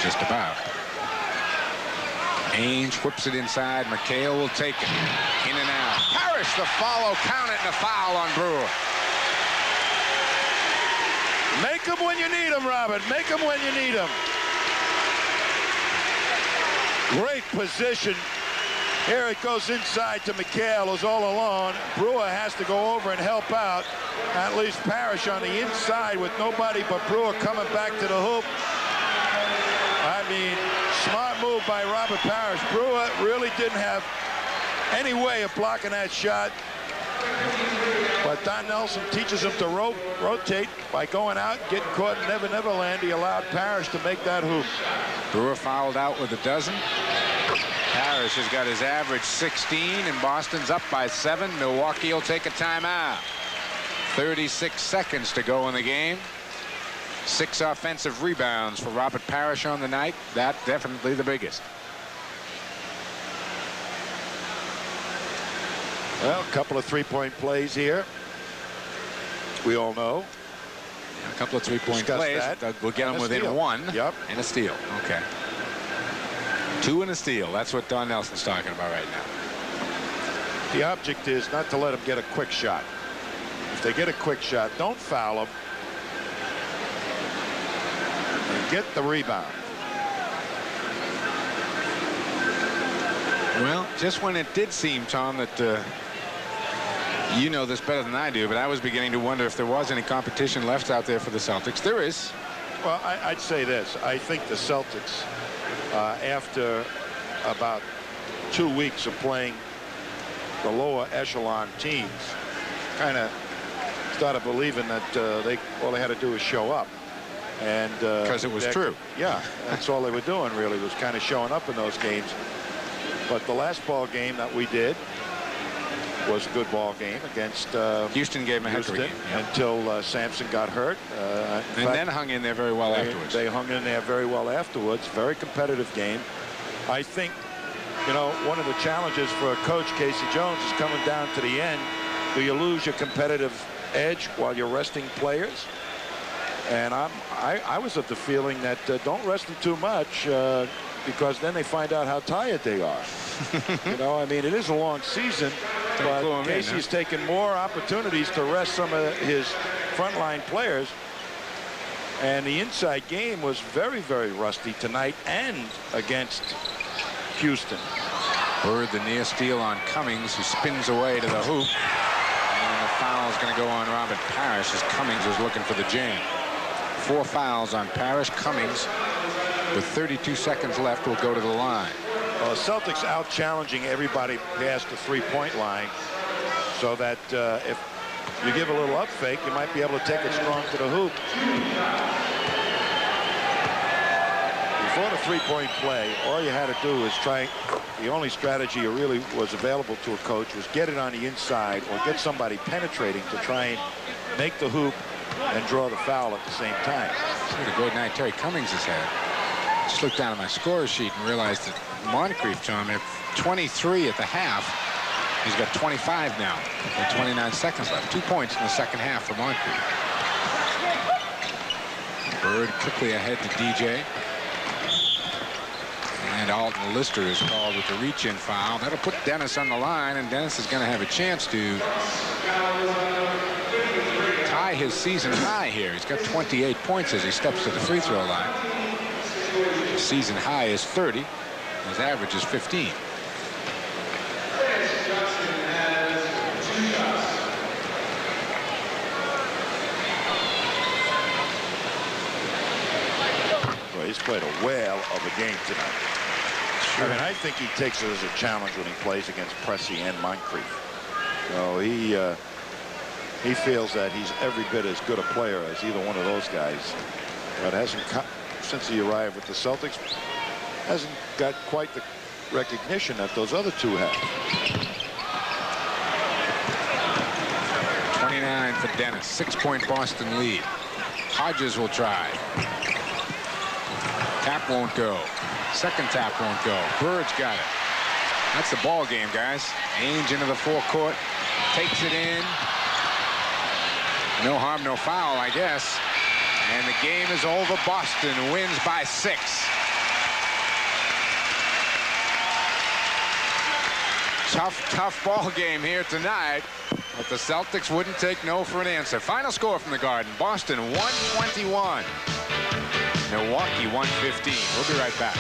Just about. Ainge whips it inside. McHale will take it. In and out. Parrish the follow. Count it, and a foul on Brewer. Make them when you need them, Robert. Make them when you need them. Great position. Here it goes inside to McHale, who's all alone. Brewer has to go over and help out. At least Parrish on the inside with nobody but Brewer coming back to the hoop. I mean, smart move by Robert Parrish. Brewer really didn't have any way of blocking that shot. But Don Nelson teaches him to rotate by going out, getting caught in Never Never Land. He allowed Parrish to make that hoop. Brewer fouled out with a dozen. Parrish has got his average 16, and Boston's up by 7. Milwaukee will take a timeout. 36 seconds to go in the game. 6 offensive rebounds for Robert Parrish on the night. That definitely the biggest. Well, a couple of three-point plays here. We all know. A couple of three-point plays. We'll get them within 1. Yep. And a steal. Okay. 2 and a steal. That's what Don Nelson's talking about right now. The object is not to let them get a quick shot. If they get a quick shot, don't foul them. And get the rebound. Well, just when it did seem, Tom, that you know this better than I do, but I was beginning to wonder if there was any competition left out there for the Celtics. There is. Well, I'd say this. I think the Celtics, after about 2 weeks of playing the lower echelon teams, kind of started believing that all they had to do was show up. And because it was true. Yeah, that's all they were doing, really, was kind of showing up in those games. But the last ball game that we did was a good ball game against Houston. Gave him a heck of a game. Yep. Until Sampson got hurt. And then hung in there very well afterwards. They hung in there very well afterwards. Very competitive game. I think, you know, one of the challenges for Coach Casey Jones is coming down to the end. Do you lose your competitive edge while you're resting players? And I was of the feeling that don't rest them too much because then they find out how tired they are. You know, I mean, it is a long season, but Casey's taken more opportunities to rest some of his frontline players. And the inside game was very, very rusty tonight and against Houston. Bird the near steal on Cummings, who spins away to the hoop. And the foul is going to go on Robert Parrish as Cummings is looking for the jam. 4 fouls on Parrish. Cummings, with 32 seconds left, will go to the line. Well, the Celtics out challenging everybody past the three-point line, so that if you give a little up fake, you might be able to take it strong to the hoop. Before the three-point play, all you had to do was try. The only strategy that really was available to a coach was get it on the inside or get somebody penetrating to try and make the hoop and draw the foul at the same time. See the great night Terry Cummings has had. Just looked down at my score sheet and realized that Moncrief, Tom, had 23 at the half. He's got 25 now with 29 seconds left. 2 points in the second half for Moncrief. Bird quickly ahead to DJ. And Alton Lister is called with the reach-in foul. That'll put Dennis on the line, and Dennis is going to have a chance to tie his season high here. He's got 28 points as he steps to the free throw line. His season high is 30. His average is 15. Well, he's played a whale of a game tonight. I mean, I think he takes it as a challenge when he plays against Pressey and Moncrief. So he feels that he's every bit as good a player as either one of those guys. But hasn't, since he arrived with the Celtics, hasn't got quite the recognition that those other two have. 29 for Dennis. 6-point Boston lead. Hodges will try. Tap won't go. Second tap won't go. Bird's got it. That's the ball game, guys. Ainge into the forecourt. Takes it in. No harm, no foul, I guess. And the game is over. Boston wins by 6. Tough ball game here tonight. But the Celtics wouldn't take no for an answer. Final score from the Garden. Boston 121. Milwaukee 115. We'll be right back.